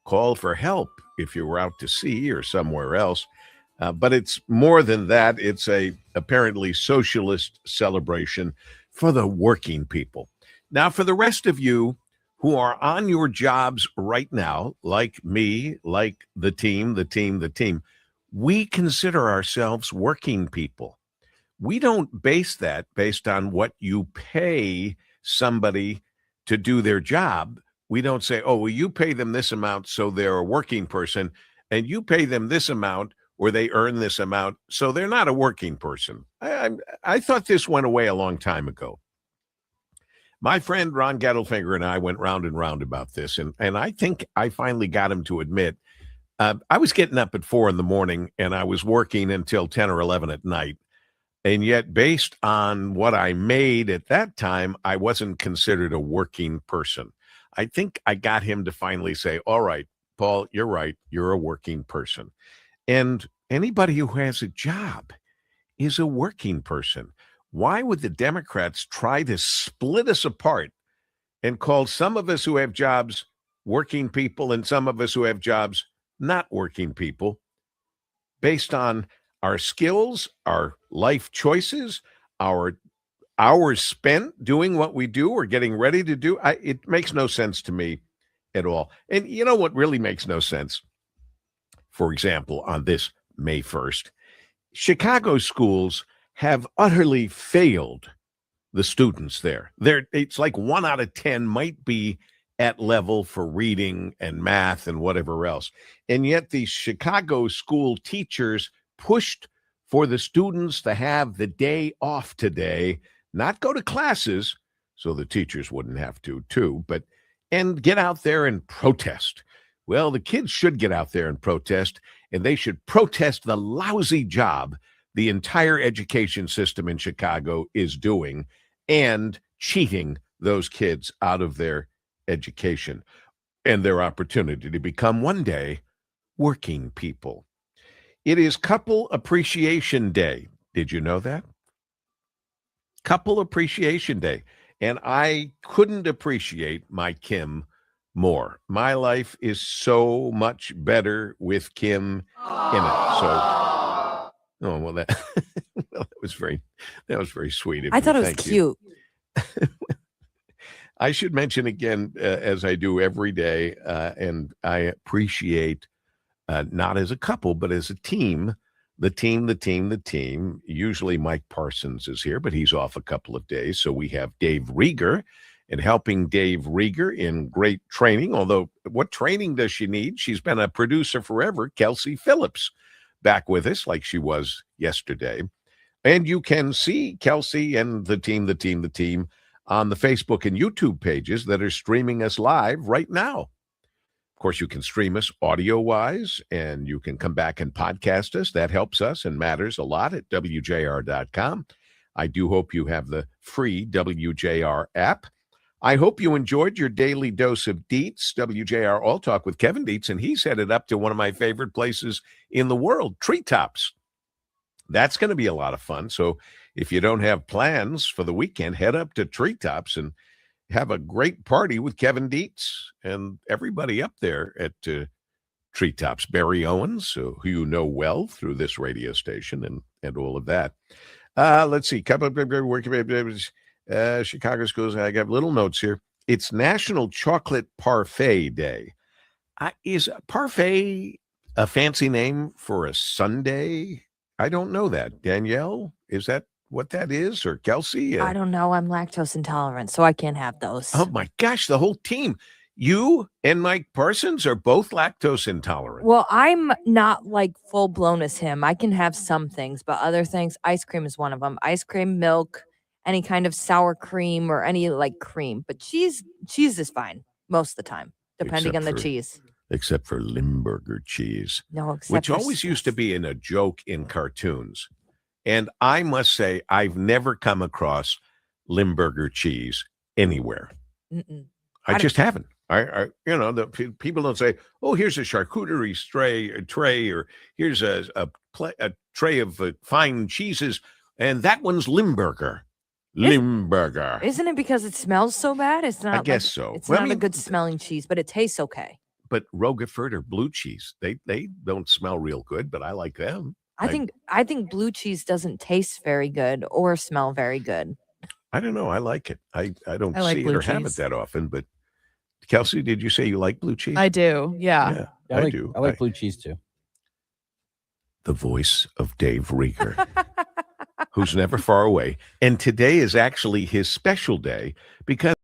call for help if you were out to sea or somewhere else. But it's more than that. It's a apparently socialist celebration for the working people. Now, for the rest of you who are on your jobs right now, like me, like the team, we consider ourselves working people. We don't base that based on what you pay somebody to do their job. We don't say, oh, well, you pay them this amount, so they're a working person, and you pay them this amount, or they earn this amount, so they're not a working person. I thought this went away a long time ago. My friend Ron Gettelfinger and I went round and round about this, and I think I finally got him to admit I was getting up at 4 in the morning and I was working until 10 or 11 at night. And yet, based on what I made at that time, I wasn't considered a working person. I think I got him to finally say, all right, Paul, you're right. You're a working person. And anybody who has a job is a working person. Why would the Democrats try to split us apart and call some of us who have jobs working people and some of us who have jobs not working people based on our skills, our life choices, our hours spent doing what we do or getting ready to do? It makes no sense to me at all. And you know what really makes no sense? For example, on this May 1st, Chicago schools have utterly failed the students there. It's like 1 out of 10 might be at level for reading and math and whatever else. And yet the Chicago school teachers pushed for the students to have the day off today, not go to classes, so the teachers wouldn't have to too, and get out there and protest. Well, the kids should get out there and protest, and they should protest the lousy job the entire education system in Chicago is doing and cheating those kids out of their education and their opportunity to become one day working people. It is Couple Appreciation Day. Did you know that? Couple Appreciation Day. And I couldn't appreciate my Kim more. My life is so much better with Kim in it. So oh well, that well, that was very sweet of I you. thought it was Thank you. cute. I should mention again, as I do every day, and I appreciate not as a couple, but as a team, the team. Usually Mike Parsons is here, but he's off a couple of days. So we have Dave Rieger and helping Dave Rieger in great training. Although, what training does she need? She's been a producer forever. Kelsey Phillips back with us like she was yesterday. And you can see Kelsey and the team on the Facebook and YouTube pages that are streaming us live right now. Of course, you can stream us audio-wise, and you can come back and podcast us. That helps us and matters a lot at WJR.com. I do hope you have the free WJR app. I hope you enjoyed your daily dose of Dietz, WJR All Talk with Kevin Dietz, and he's headed up to one of my favorite places in the world, Treetops. That's going to be a lot of fun. So if you don't have plans for the weekend, head up to Treetops and have a great party with Kevin Dietz and everybody up there at Treetops. Barry Owens, who you know well through this radio station and all of that. Let's see. Chicago schools. I got little notes here. It's National Chocolate Parfait Day. Is parfait a fancy name for a sundae? I don't know that. Danielle, is that what that is? Or Kelsey? I don't know. I'm lactose intolerant, so I can't have those. Oh my gosh, the whole team. You and Mike Parsons are both lactose intolerant. Well, I'm not like full blown as him. I can have some things, but other things, ice cream is one of them. Ice cream, milk, any kind of sour cream or any like cream. But cheese is fine most of the time, depending on the cheese. Except for Limburger cheese. No, which always used to be in a joke in cartoons. And I must say, I've never come across Limburger cheese anywhere. I just haven't. The people don't say, "Oh, here's a charcuterie tray, or here's a tray of fine cheeses, and that one's Limburger." Limburger. Isn't it because it smells so bad? It's not. I guess so. It's not a good smelling cheese, but it tastes okay. but Roquefort or blue cheese, they don't smell real good, but I like them. I think blue cheese doesn't taste very good or smell very good. I don't know. I like it. I don't I like see it blue or have it cheese. that often, but Kelsey, did you say you like blue cheese? I do. Yeah. Yeah, Yeah, I do. I like blue cheese too. The voice of Dave Rieger, who's never far away. And today is actually his special day because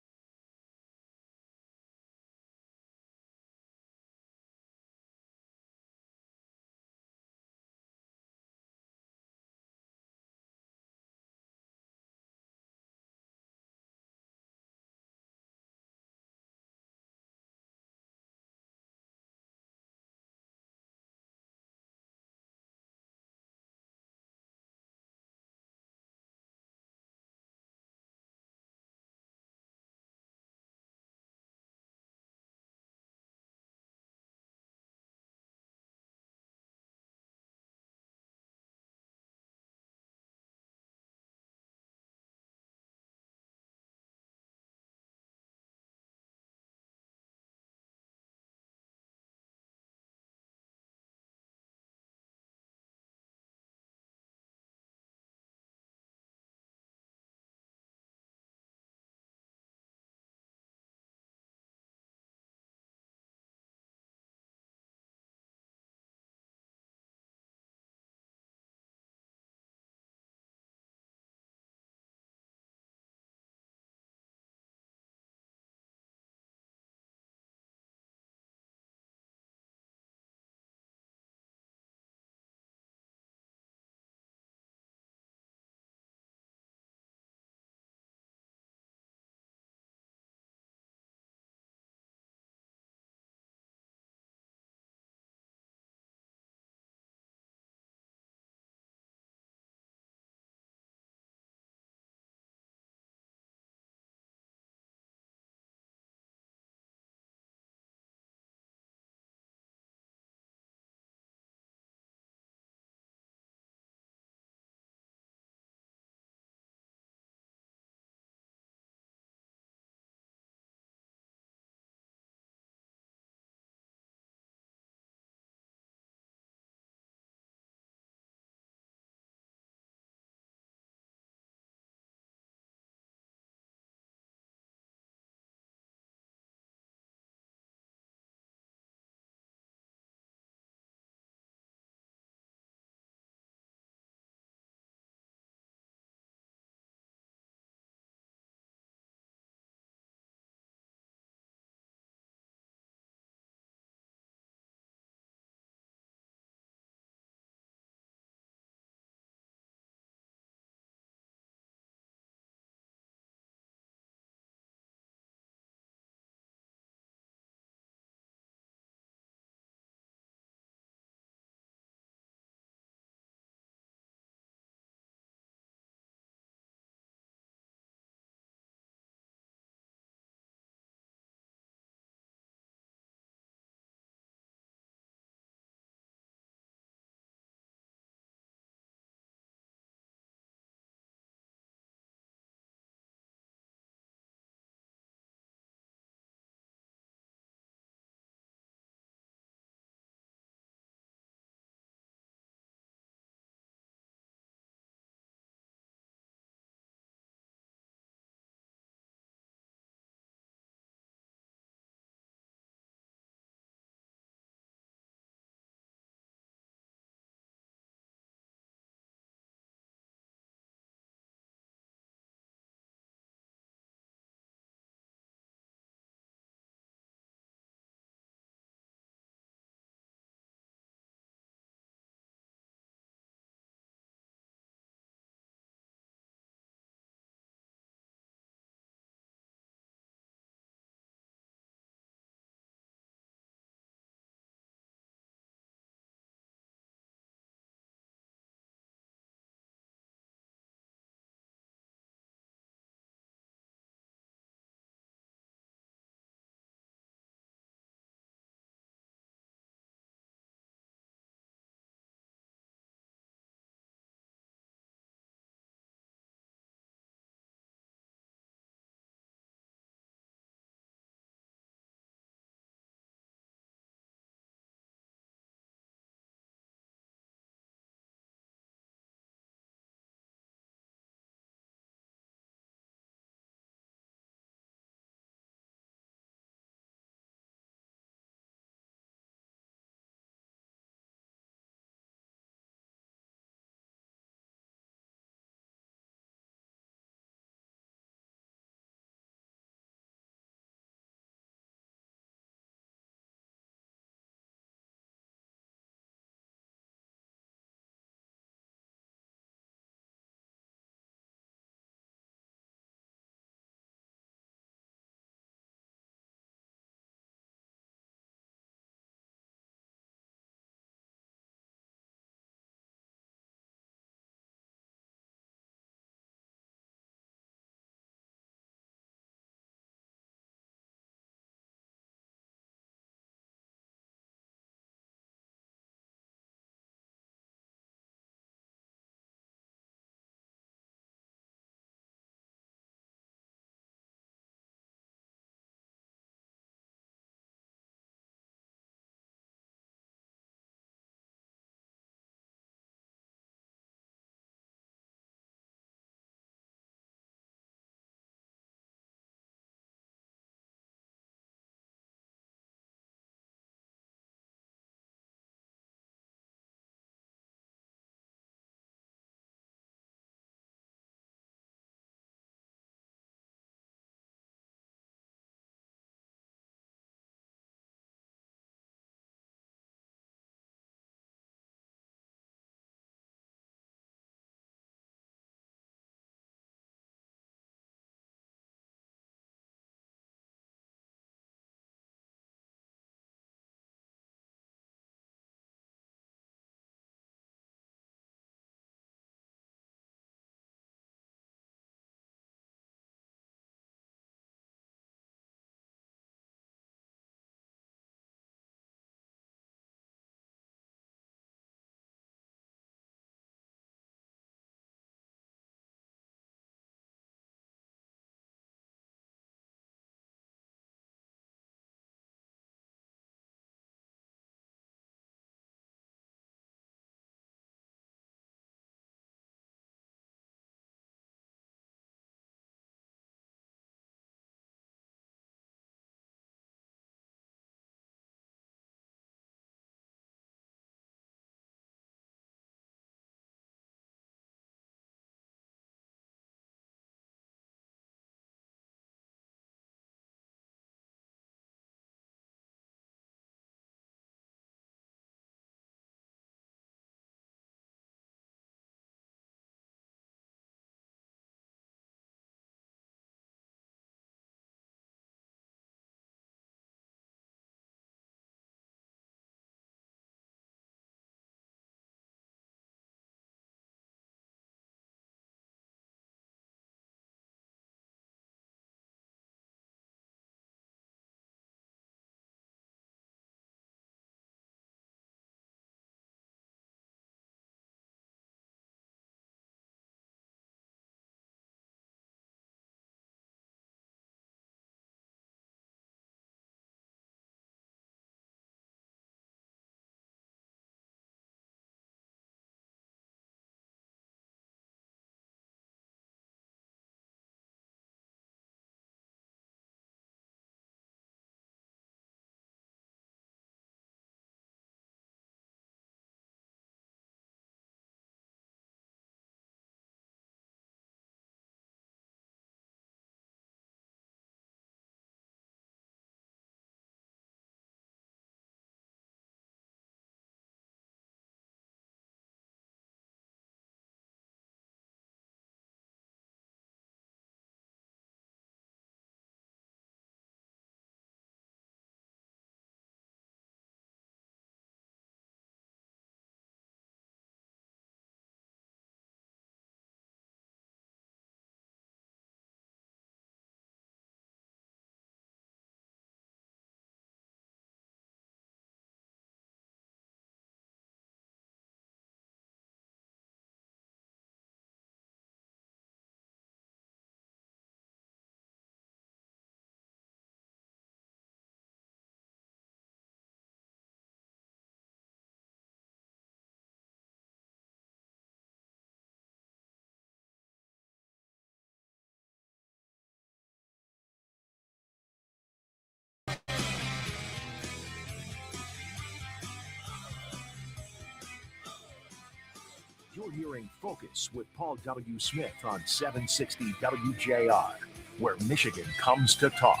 hearing Focus with Paul W. Smith on 760 WJR, where Michigan comes to talk.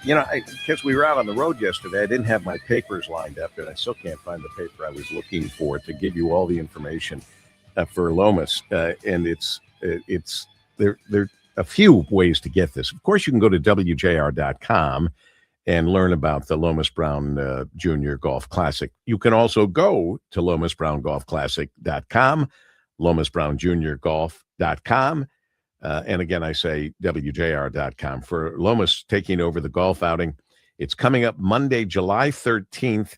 You know, because we were out on the road yesterday, I didn't have my papers lined up, and I still can't find the paper I was looking for to give you all the information for Lomas. And it's there are a few ways to get this. Of course, you can go to WJR.com and learn about the Lomas Brown Junior Golf Classic. You can also go to LomasBrownGolfClassic.com, LomasBrownJuniorGolf.com. And again, I say WJR.com. For Lomas taking over the golf outing, it's coming up Monday, July 13th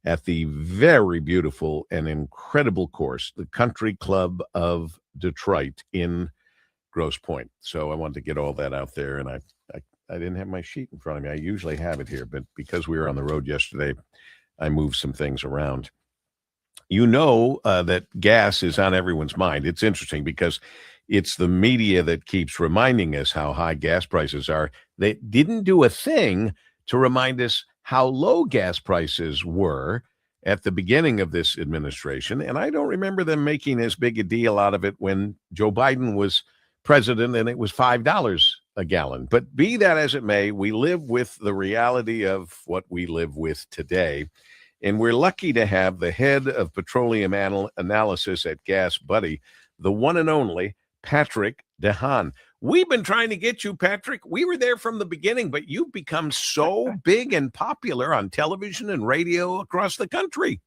at the very beautiful and incredible course, the Country Club of Detroit in Grosse Pointe. So I wanted to get all that out there, and I didn't have my sheet in front of me. I usually have it here, but because we were on the road yesterday, I moved some things around. You know that gas is on everyone's mind. It's interesting because it's the media that keeps reminding us how high gas prices are. They didn't do a thing to remind us how low gas prices were at the beginning of this administration. And I don't remember them making as big a deal out of it when Joe Biden was president and it was $5 a gallon. But be that as it may, we live with the reality of what we live with today. And we're lucky to have the head of petroleum analysis at Gas Buddy, the one and only Patrick DeHaan. We've been trying to get you, Patrick. We were there from the beginning, but you've become so big and popular on television and radio across the country.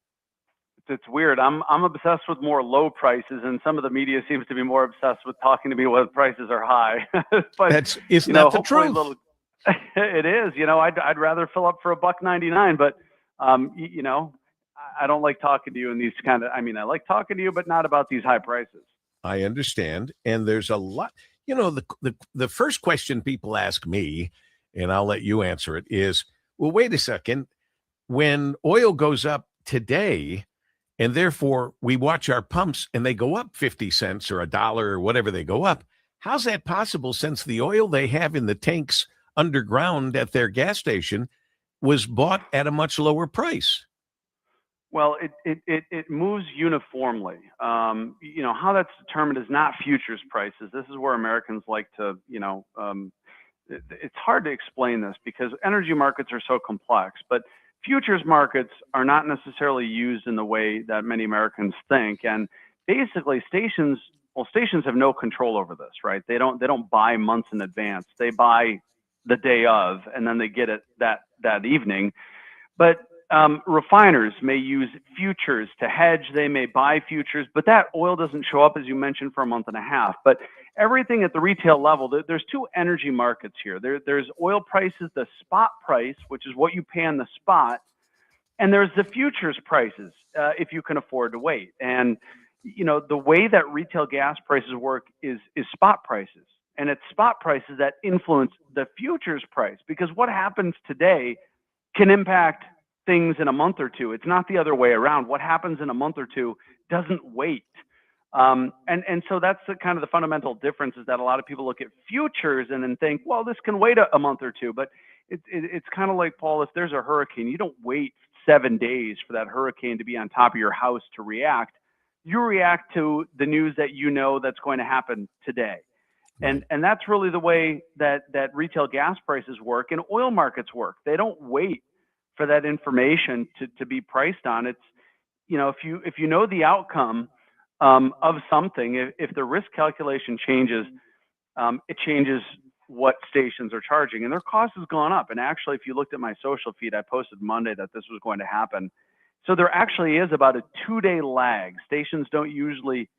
It's weird. I'm obsessed with more low prices, and some of the media seems to be more obsessed with talking to me when prices are high. But isn't that the truth? It is. I'd rather fill up for $1.99, but I don't like talking to you in these kind of. I mean, I like talking to you, but not about these high prices. I understand, and there's a lot. The first question people ask me, and I'll let you answer it, is, well, wait a second. When oil goes up today, and therefore we watch our pumps and they go up 50 cents or $1 or whatever they go up, how's that possible since the oil they have in the tanks underground at their gas station was bought at a much lower price? Well, it moves uniformly. How that's determined is not futures prices. This is where Americans like to, it's hard to explain this because energy markets are so complex, but futures markets are not necessarily used in the way that many Americans think. And basically stations have no control over this, right? They don't buy months in advance. They buy the day of, and then they get it that evening. But refiners may use futures to hedge. They may buy futures, but that oil doesn't show up, as you mentioned, for a month and a half. But everything at the retail level, there's two energy markets here. There's oil prices, the spot price, which is what you pay on the spot, and there's the futures prices, if you can afford to wait. And the way that retail gas prices work is spot prices, and it's spot prices that influence the futures price, because what happens today can impact things in a month or two. It's not the other way around. What happens in a month or two doesn't wait. And so that's the kind of the fundamental difference, is that a lot of people look at futures and then think, well, this can wait a month or two. But it's kind of like, Paul, if there's a hurricane, you don't wait 7 days for that hurricane to be on top of your house to react. You react to the news that that's going to happen today. And that's really the way that retail gas prices work and oil markets work. They don't wait for that information to be priced on. It's, if you know the outcome of something, if the risk calculation changes, it changes what stations are charging, and their cost has gone up. And actually, if you looked at my social feed, I posted Monday that this was going to happen. So there actually is about a 2-day lag. Stations don't usually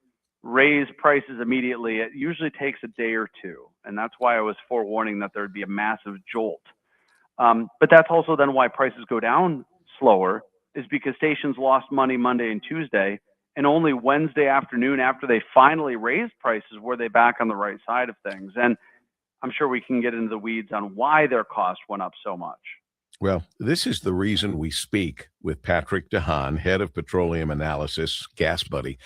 raise prices immediately. It usually takes a day or two. And that's why I was forewarning that there would be a massive jolt. But that's also then why prices go down slower, is because stations lost money Monday and Tuesday, and only Wednesday afternoon, after they finally raised prices, were they back on the right side of things. And I'm sure we can get into the weeds on why their cost went up so much. Well, this is the reason we speak with Patrick DeHaan, head of petroleum analysis, Gas Buddy,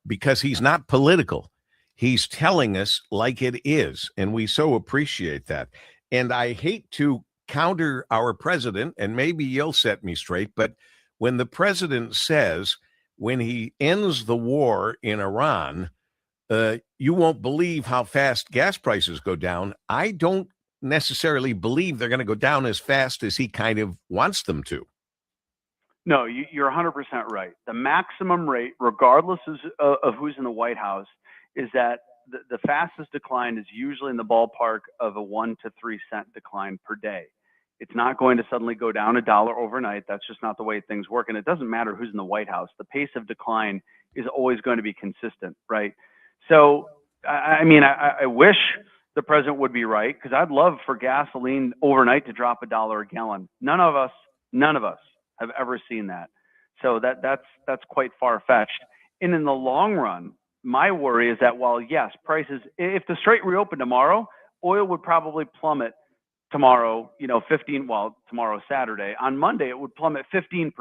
because he's not political. He's telling us like it is, and we so appreciate that. And I hate to counter our president, and maybe you'll set me straight, but when the president says when he ends the war in Iran, you won't believe how fast gas prices go down. I don't necessarily believe they're going to go down as fast as he kind of wants them to. No, you're 100% right. The maximum rate, regardless of who's in the White House, is that the fastest decline is usually in the ballpark of a 1 to 3 cent decline per day. It's not going to suddenly go down $1 overnight. That's just not the way things work. And it doesn't matter who's in the White House. The pace of decline is always going to be consistent, right? So, I mean, I wish the president would be right, because I'd love for gasoline overnight to drop $1 a gallon. None of us have ever seen that. So that's quite far-fetched. And in the long run, my worry is that while, yes, prices, if the Strait reopened tomorrow, oil would probably plummet tomorrow, tomorrow Saturday. On Monday, it would plummet 15%.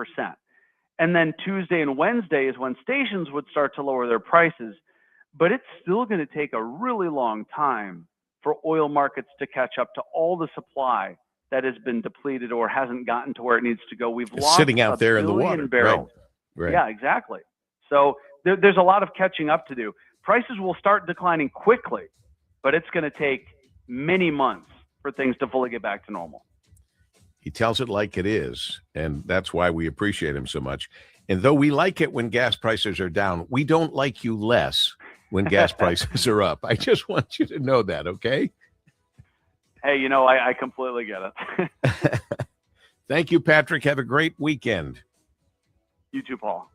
And then Tuesday and Wednesday is when stations would start to lower their prices. But it's still going to take a really long time for oil markets to catch up to all the supply that has been depleted or hasn't gotten to where it needs to go. We've lost sitting out there in the water. Barrels. Right. Yeah, exactly. So there's a lot of catching up to do. Prices will start declining quickly, but it's going to take many months for things to fully get back to normal. He tells it like it is, and that's why we appreciate him so much. And though we like it when gas prices are down, we don't like you less when gas prices are up. I just want you to know that, okay? Hey, I completely get it. Thank you, Patrick. Have a great weekend. You too, Paul.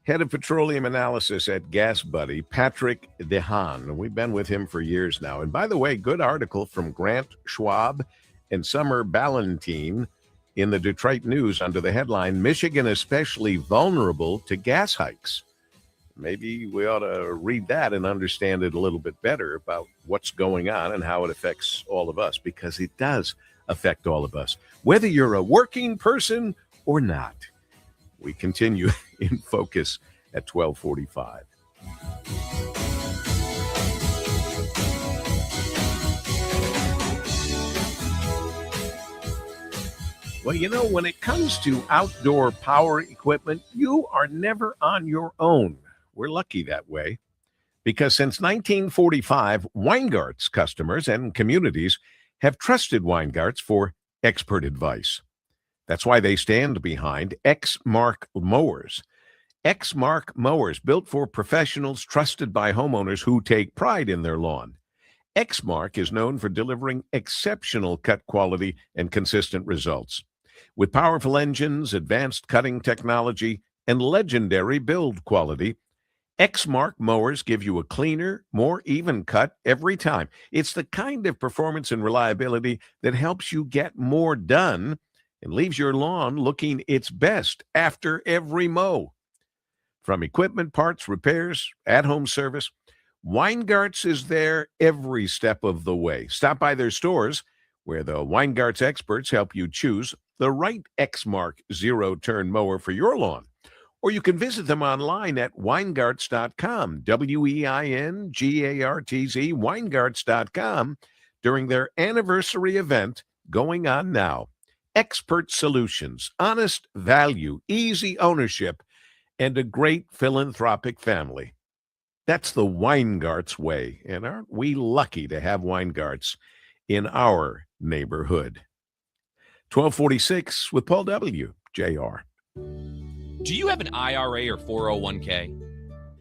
Head of Petroleum Analysis at Gas Buddy, Patrick DeHaan. We've been with him for years now. And by the way, good article from Grant Schwab and Summer Ballantine in the Detroit News under the headline, Michigan Especially Vulnerable to Gas Hikes. Maybe we ought to read that and understand it a little bit better about what's going on and how it affects all of us, because it does affect all of us, whether you're a working person or not. We continue in Focus at 12:45. Well, when it comes to outdoor power equipment, you are never on your own. We're lucky that way, because since 1945, Weingarts customers and communities have trusted Weingarts for expert advice. That's why they stand behind Exmark mowers. Exmark mowers, built for professionals, trusted by homeowners who take pride in their lawn. Exmark is known for delivering exceptional cut quality and consistent results. With powerful engines, advanced cutting technology, and legendary build quality, Exmark mowers give you a cleaner, more even cut every time. It's the kind of performance and reliability that helps you get more done and leaves your lawn looking its best after every mow. From equipment, parts, repairs, at-home service, Weingarts is there every step of the way. Stop by their stores, where the Weingarts experts help you choose the right Exmark zero-turn mower for your lawn. Or you can visit them online at Weingarts.com, Weingartz, Weingarts.com, during their anniversary event going on now. Expert solutions, honest value, easy ownership, and a great philanthropic family. That's the Weingarts way, and aren't we lucky to have Weingarts in our neighborhood? 1246 with Paul W. Jr. Do you have an IRA or 401k?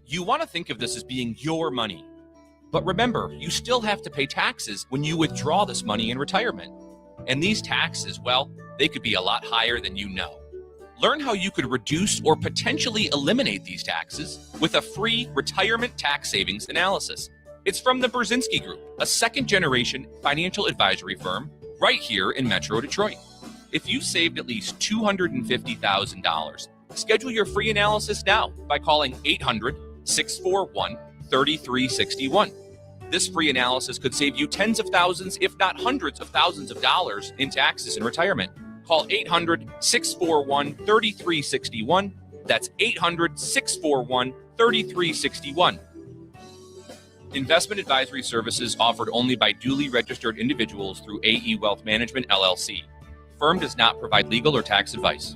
You want to think of this as being your money. But remember, you still have to pay taxes when you withdraw this money in retirement. And these taxes, well, they could be a lot higher than you know. Learn how you could reduce or potentially eliminate these taxes with a free retirement tax savings analysis. It's from the Brzezinski Group, a second-generation financial advisory firm right here in Metro Detroit. If you saved at least $250,000, schedule your free analysis now by calling 800-641-3361. This free analysis could save you tens of thousands, if not hundreds of thousands of dollars in taxes in retirement. Call 800-641-3361. That's 800-641-3361. Investment advisory services offered only by duly registered individuals through AE Wealth Management, LLC. Firm does not provide legal or tax advice.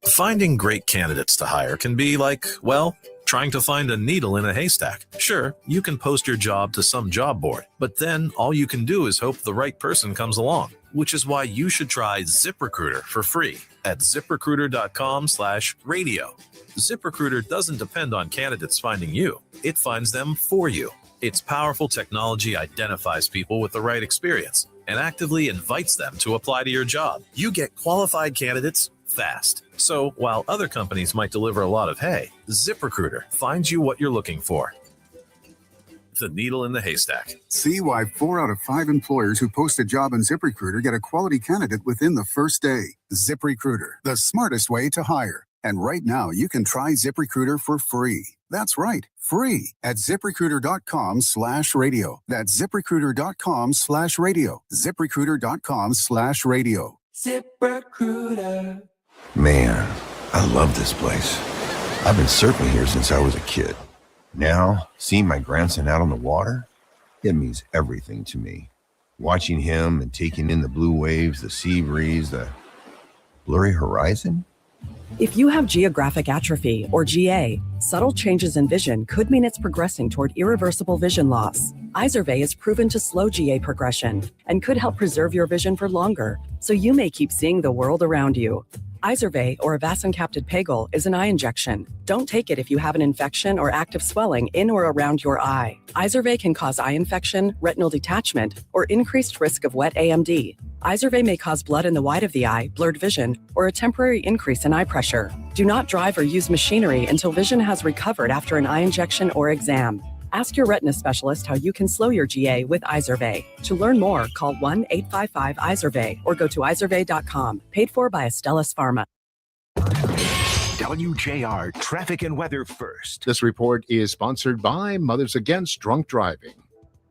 Finding great candidates to hire can be like, well, trying to find a needle in a haystack. Sure, you can post your job to some job board, but then all you can do is hope the right person comes along, which is why you should try ZipRecruiter for free at ZipRecruiter.com/radio. ZipRecruiter doesn't depend on candidates finding you. It finds them for you. Its powerful technology identifies people with the right experience and actively invites them to apply to your job. You get qualified candidates fast. So while other companies might deliver a lot of hay, ZipRecruiter finds you what you're looking for. The needle in the haystack. See why 4 out of 5 employers who post a job on ZipRecruiter get a quality candidate within the first day. ZipRecruiter, the smartest way to hire. And right now, you can try ZipRecruiter for free. That's right, free at ZipRecruiter.com/radio. That's ZipRecruiter.com/radio. ZipRecruiter.com/radio. ZipRecruiter. Man, I love this place. I've been surfing here since I was a kid. Now, seeing my grandson out on the water, it means everything to me. Watching him and taking in the blue waves, the sea breeze, the blurry horizon. If you have geographic atrophy, or GA, subtle changes in vision could mean it's progressing toward irreversible vision loss. Izervay is proven to slow GA progression and could help preserve your vision for longer, so you may keep seeing the world around you. Izervay, or avacincaptad pegol, is an eye injection. Don't take it if you have an infection or active swelling in or around your eye. Izervay can cause eye infection, retinal detachment, or increased risk of wet AMD. Izervay may cause blood in the white of the eye, blurred vision, or a temporary increase in eye pressure. Do not drive or use machinery until vision has recovered after an eye injection or exam. Ask your retina specialist how you can slow your GA with Izervay. To learn more, call 1-855-IZERVAY or go to izervay.com. Paid for by Astellas Pharma. WJR Traffic and Weather First. This report is sponsored by Mothers Against Drunk Driving.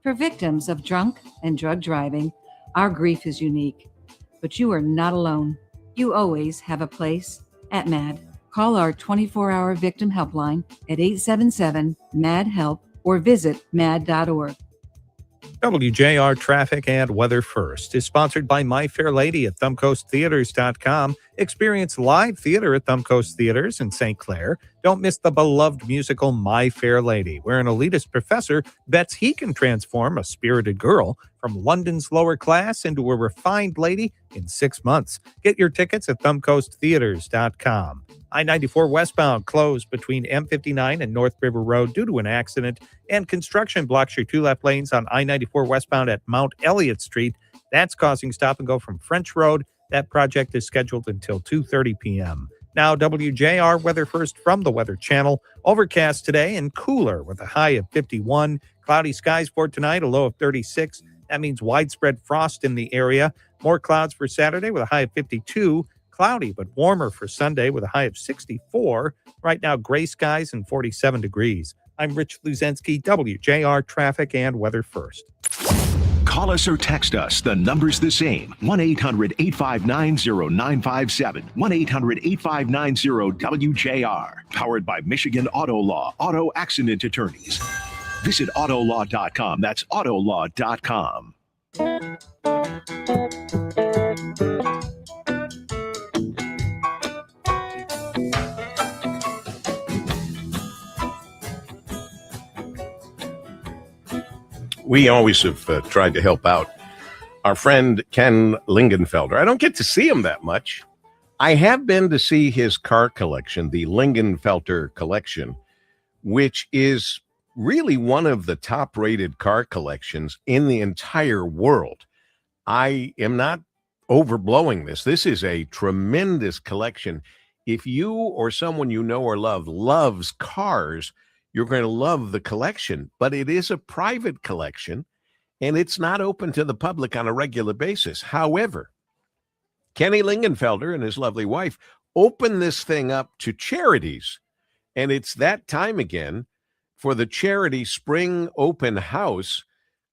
For victims of drunk and drug driving, our grief is unique, but you are not alone. You always have a place at MAD. Call our 24-hour victim helpline at 877-MAD-HELP or visit mad.org. WJR Traffic and Weather First is sponsored by My Fair Lady at thumbcoasttheaters.com. Experience live theater at Thumbcoast Theaters in St. Clair. Don't miss the beloved musical My Fair Lady, where an elitist professor bets he can transform a spirited girl from London's lower class into a refined lady in 6 months. Get your tickets at thumbcoasttheaters.com. I-94 westbound closed between M59 and North River Road due to an accident, and construction blocks your 2 left lanes on I-94 westbound at Mount Elliott Street. That's causing stop and go from French Road. That project is scheduled until 2:30 p.m. Now, WJR Weather First from the Weather Channel. Overcast today and cooler with a high of 51. Cloudy skies for tonight, a low of 36. That means widespread frost in the area. More clouds for Saturday with a high of 52. Cloudy but warmer for Sunday with a high of 64. Right now, gray skies and 47 degrees. I'm Rich Luzensky, WJR Traffic and Weather First. Call us or text us. The number's the same. 1-800-859-0957. 1-800-859-WJR. Powered by Michigan Auto Law. Auto Accident Attorneys. Visit autolaw.com. That's autolaw.com. We always have tried to help out our friend Ken Lingenfelter. I don't get to see him that much. I have been to see his car collection, the Lingenfelter collection, which is really one of the top-rated car collections in the entire world. I am not overblowing this. This is a tremendous collection. If you or someone you know or love loves cars, you're going to love the collection, but it is a private collection and it's not open to the public on a regular basis. However, Kenny Lingenfelter and his lovely wife opened this thing up to charities, and it's that time again for the charity spring open house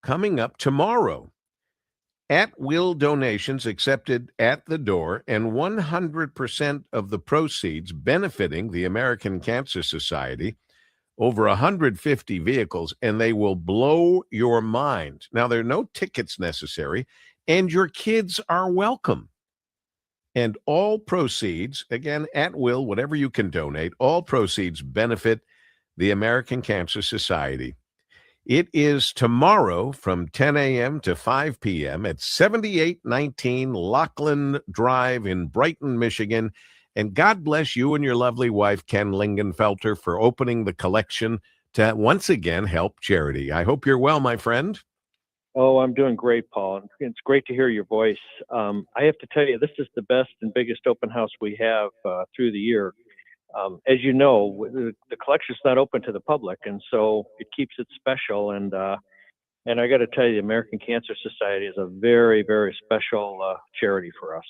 coming up tomorrow. At-will donations accepted at the door, and 100% of the proceeds benefiting the American Cancer Society. Over 150 vehicles, and they will blow your mind. Now, there are no tickets necessary, and your kids are welcome. And all proceeds, again, at will, whatever you can donate, all proceeds benefit the American Cancer Society. It is tomorrow from 10 a.m. to 5 p.m. at 7819 Lachlan Drive in Brighton, Michigan. And God bless you and your lovely wife, Ken Lingenfelter, for opening the collection to once again help charity. I hope you're well, my friend. Oh, I'm doing great, Paul. It's great to hear your voice. I have to tell you, this is the best and biggest open house we have through the year. As you know, the collection's not open to the public, and so it keeps it special. And I got to tell you, the American Cancer Society is a very, very special charity for us.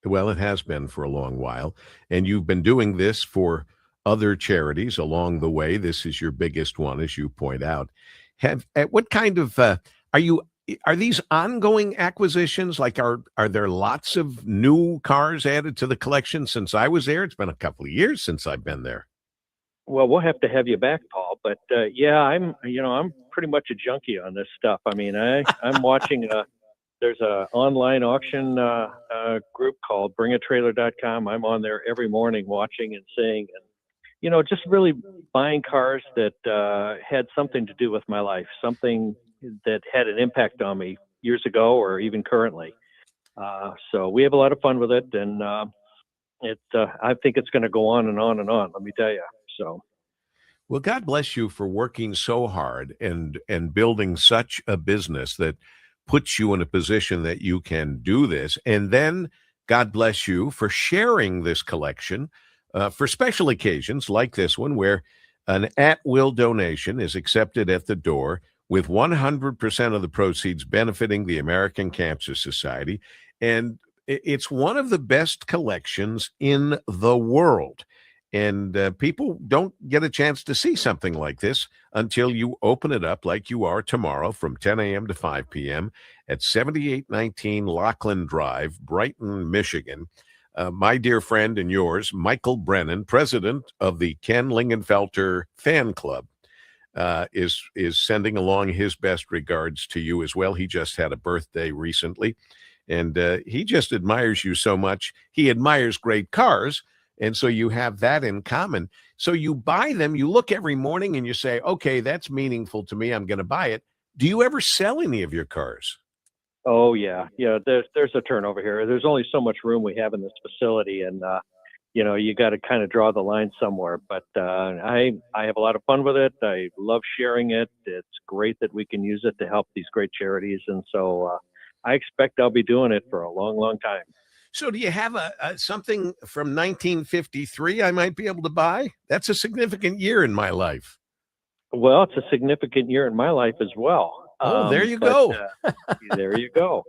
Well, it has been for a long while, and you've been doing this for other charities along the way. This is your biggest one, as you point out. What kind of are these ongoing acquisitions? Like, are there lots of new cars added to the collection since I was there? It's been a couple of years since I've been there. Well, we'll have to have you back, Paul. But yeah, I'm pretty much a junkie on this stuff. I mean, I'm watching. There's a online auction group called BringATrailer.com. I'm on there every morning watching and seeing, and just really buying cars that had something to do with my life, something that had an impact on me years ago or even currently. So we have a lot of fun with it, and I think it's going to go on and on and on. Let me tell you. So. Well, God bless you for working so hard and building such a business that puts you in a position that you can do this. And then God bless you for sharing this collection for special occasions like this one, where an at-will donation is accepted at the door, with 100% of the proceeds benefiting the American Cancer Society. And it's one of the best collections in the world. And people don't get a chance to see something like this until you open it up like you are tomorrow from 10 a.m. to 5 p.m. at 7819 Lachlan Drive, Brighton, Michigan. My dear friend and yours, Michael Brennan, president of the Ken Lingenfelter Fan Club, is sending along his best regards to you as well. He just had a birthday recently, and he just admires you so much. He admires great cars. And so you have that in common. So you buy them, you look every morning and you say, okay, that's meaningful to me, I'm going to buy it. Do you ever sell any of your cars? Oh, yeah. Yeah, there's a turnover here. There's only so much room we have in this facility, and, you got to kind of draw the line somewhere. But I have a lot of fun with it. I love sharing it. It's great that we can use it to help these great charities. And so I expect I'll be doing it for a long, long time. So do you have something from 1953 I might be able to buy? That's a significant year in my life. Well, it's a significant year in my life as well. Oh, there you go. There you go.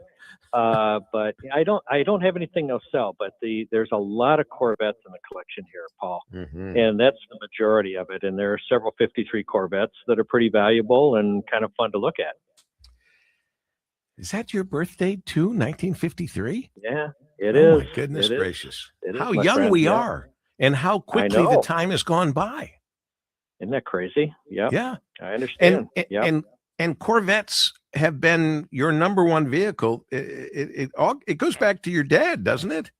But I don't have anything to sell, but there's a lot of Corvettes in the collection here, Paul. Mm-hmm. And that's the majority of it. And there are several 53 Corvettes that are pretty valuable and kind of fun to look at. Is that your birthday too, 1953? Yeah, it is. My goodness gracious. How my young friend, we yeah. are, and how quickly the time has gone by. Isn't that crazy? Yep. Yeah. I understand. And Corvettes have been your number one vehicle. It goes back to your dad, doesn't it?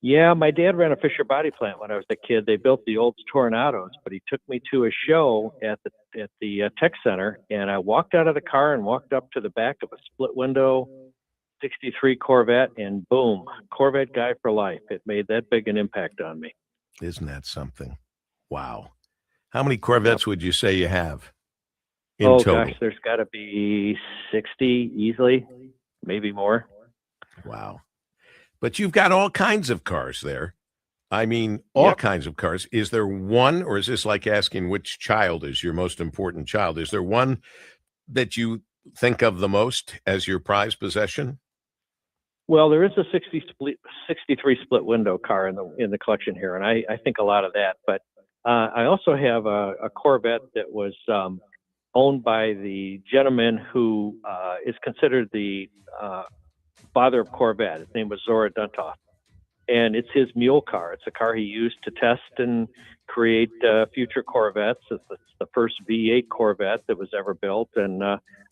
Yeah, my dad ran a Fisher body plant when I was a kid. They built the old Tornados, but he took me to a show at the tech center, and I walked out of the car and walked up to the back of a split window 63 Corvette, and boom, Corvette guy for life. It made that big an impact on me. Isn't that something? Wow. How many Corvettes would you say you have in total? Gosh, there's got to be 60 easily, maybe more. Wow. But you've got all kinds of cars there. I mean, all kinds of cars. Is there one, or is this like asking which child is your most important child? Is there one that you think of the most as your prized possession? Well, there is a 63 split window car in the collection here, and I think a lot of that. But I also have a Corvette that was owned by the gentleman who is considered the father of Corvette. His name was Zora Duntov. and it's his mule car. It's a car he used to test and create future Corvettes. It's the first V8 Corvette that was ever built, and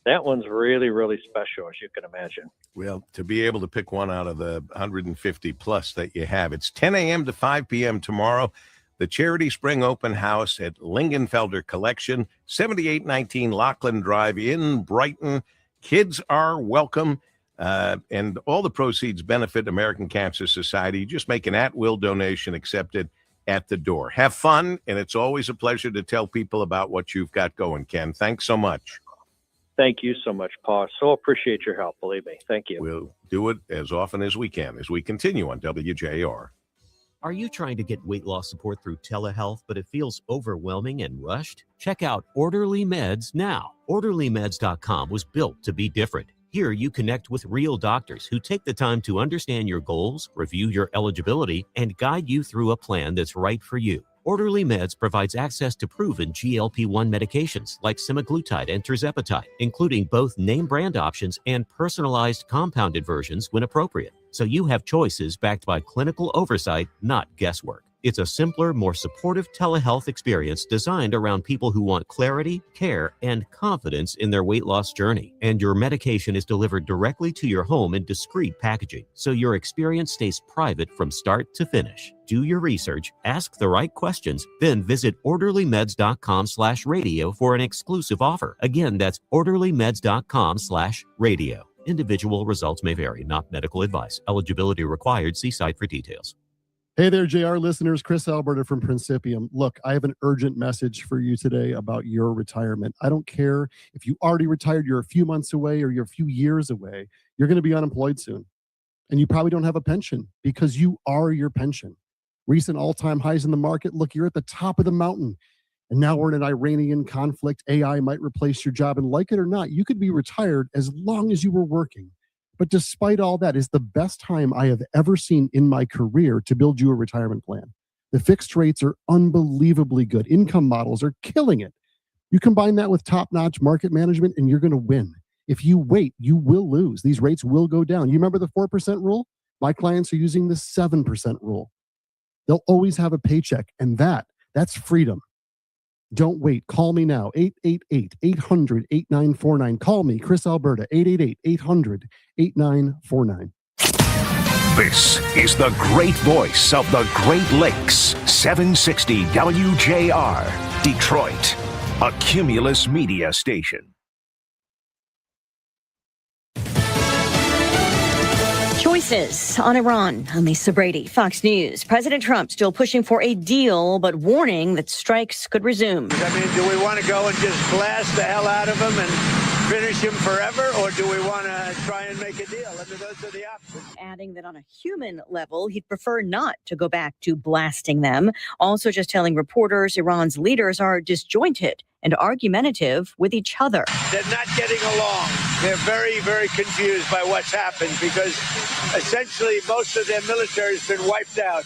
that one's really, really special, as you can imagine. Well, to be able to pick one out of the 150 plus that you have, it's 10 a.m. to 5 p.m. tomorrow. The Charity Spring Open House at Lingenfelder Collection, 7819 Lachlan Drive in Brighton. Kids are welcome, and all the proceeds benefit American Cancer Society. Just make an at-will donation accepted at the door. Have fun, and it's always a pleasure to tell people about what you've got going, Ken. Thanks so much. Thank you so much, Paul. So appreciate your help, believe me. Thank you. We'll do it as often as we can as we continue on WJR. Are you trying to get weight loss support through telehealth, but it feels overwhelming and rushed? Check out Orderly Meds now. OrderlyMeds.com was built to be different. Here you connect with real doctors who take the time to understand your goals, review your eligibility, and guide you through a plan that's right for you. Orderly Meds provides access to proven GLP-1 medications like semaglutide and tirzepatide, including both name brand options and personalized compounded versions when appropriate. So you have choices backed by clinical oversight, not guesswork. It's a simpler, more supportive telehealth experience designed around people who want clarity, care, and confidence in their weight loss journey. And your medication is delivered directly to your home in discreet packaging, so your experience stays private from start to finish. Do your research, ask the right questions, then visit orderlymeds.com/radio for an exclusive offer. Again, that's orderlymeds.com/radio. Individual results may vary, not medical advice. Eligibility required. See site for details. Hey there, JR listeners. Chris Alberta from Principium. Look, I have an urgent message for you today about your retirement. I don't care if you already retired, you're a few months away, or you're a few years away. You're going to be unemployed soon. And you probably don't have a pension because you are your pension. Recent all-time highs in the market. Look, you're at the top of the mountain. And now we're in an Iranian conflict. AI might replace your job. And like it or not, you could be retired as long as you were working. But despite all that, is the best time I have ever seen in my career to build you a retirement plan. The fixed rates are unbelievably good. Income models are killing it. You combine that with top-notch market management, and you're going to win. If you wait, you will lose. These rates will go down. You remember the 4% rule? My clients are using the 7% rule. They'll always have a paycheck, and that's freedom. Don't wait. Call me now, 888-800-8949. Call me, Chris Alberta, 888-800-8949. This is the great voice of the Great Lakes, 760 WJR, Detroit, a Cumulus media station. Choices on Iran. I'm Lisa Brady, Fox News. President Trump still pushing for a deal, but warning that strikes could resume. I mean, do we want to go and just blast the hell out of him and finish him forever, or do we want to try and make a deal? I mean, those are the options. Adding that on a human level, he'd prefer not to go back to blasting them. Also just telling reporters Iran's leaders are disjointed and argumentative with each other. They're not getting along. They're very, very confused by what's happened because essentially most of their military has been wiped out.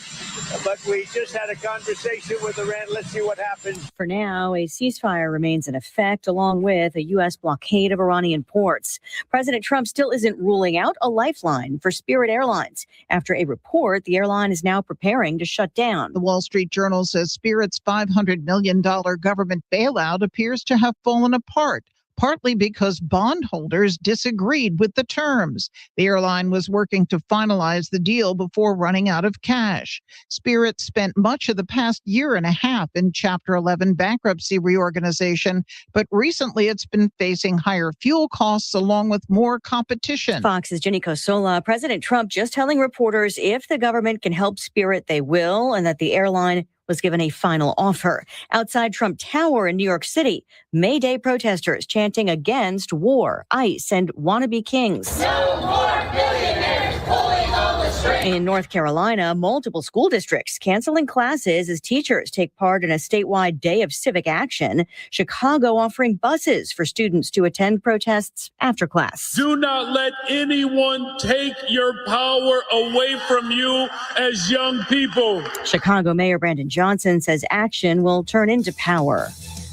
But we just had a conversation with Iran. Let's see what happens. For now, a ceasefire remains in effect, along with a U.S. blockade of Iranian ports. President Trump still isn't ruling out a lifeline for Spirit Airlines. After a report, the airline is now preparing to shut down. The Wall Street Journal says Spirit's $500 million government bailout appears to have fallen apart, partly because bondholders disagreed with the terms. The airline was working to finalize the deal before running out of cash. Spirit spent much of the past year and a half in Chapter 11 bankruptcy reorganization, but recently it's been facing higher fuel costs along with more competition. Fox's Jenny Cosola. President Trump just telling reporters if the government can help Spirit, they will, and that the airline was given a final offer. Outside Trump Tower in New York City, May Day protesters chanting against war, ICE, and wannabe kings. No more billionaires pulling on the strings. In North Carolina, multiple school districts canceling classes as teachers take part in a statewide day of civic action. Chicago offering buses for students to attend protests after class. Do not let anyone take your power away from you as young people. Chicago Mayor Brandon Johnson says action will turn into power.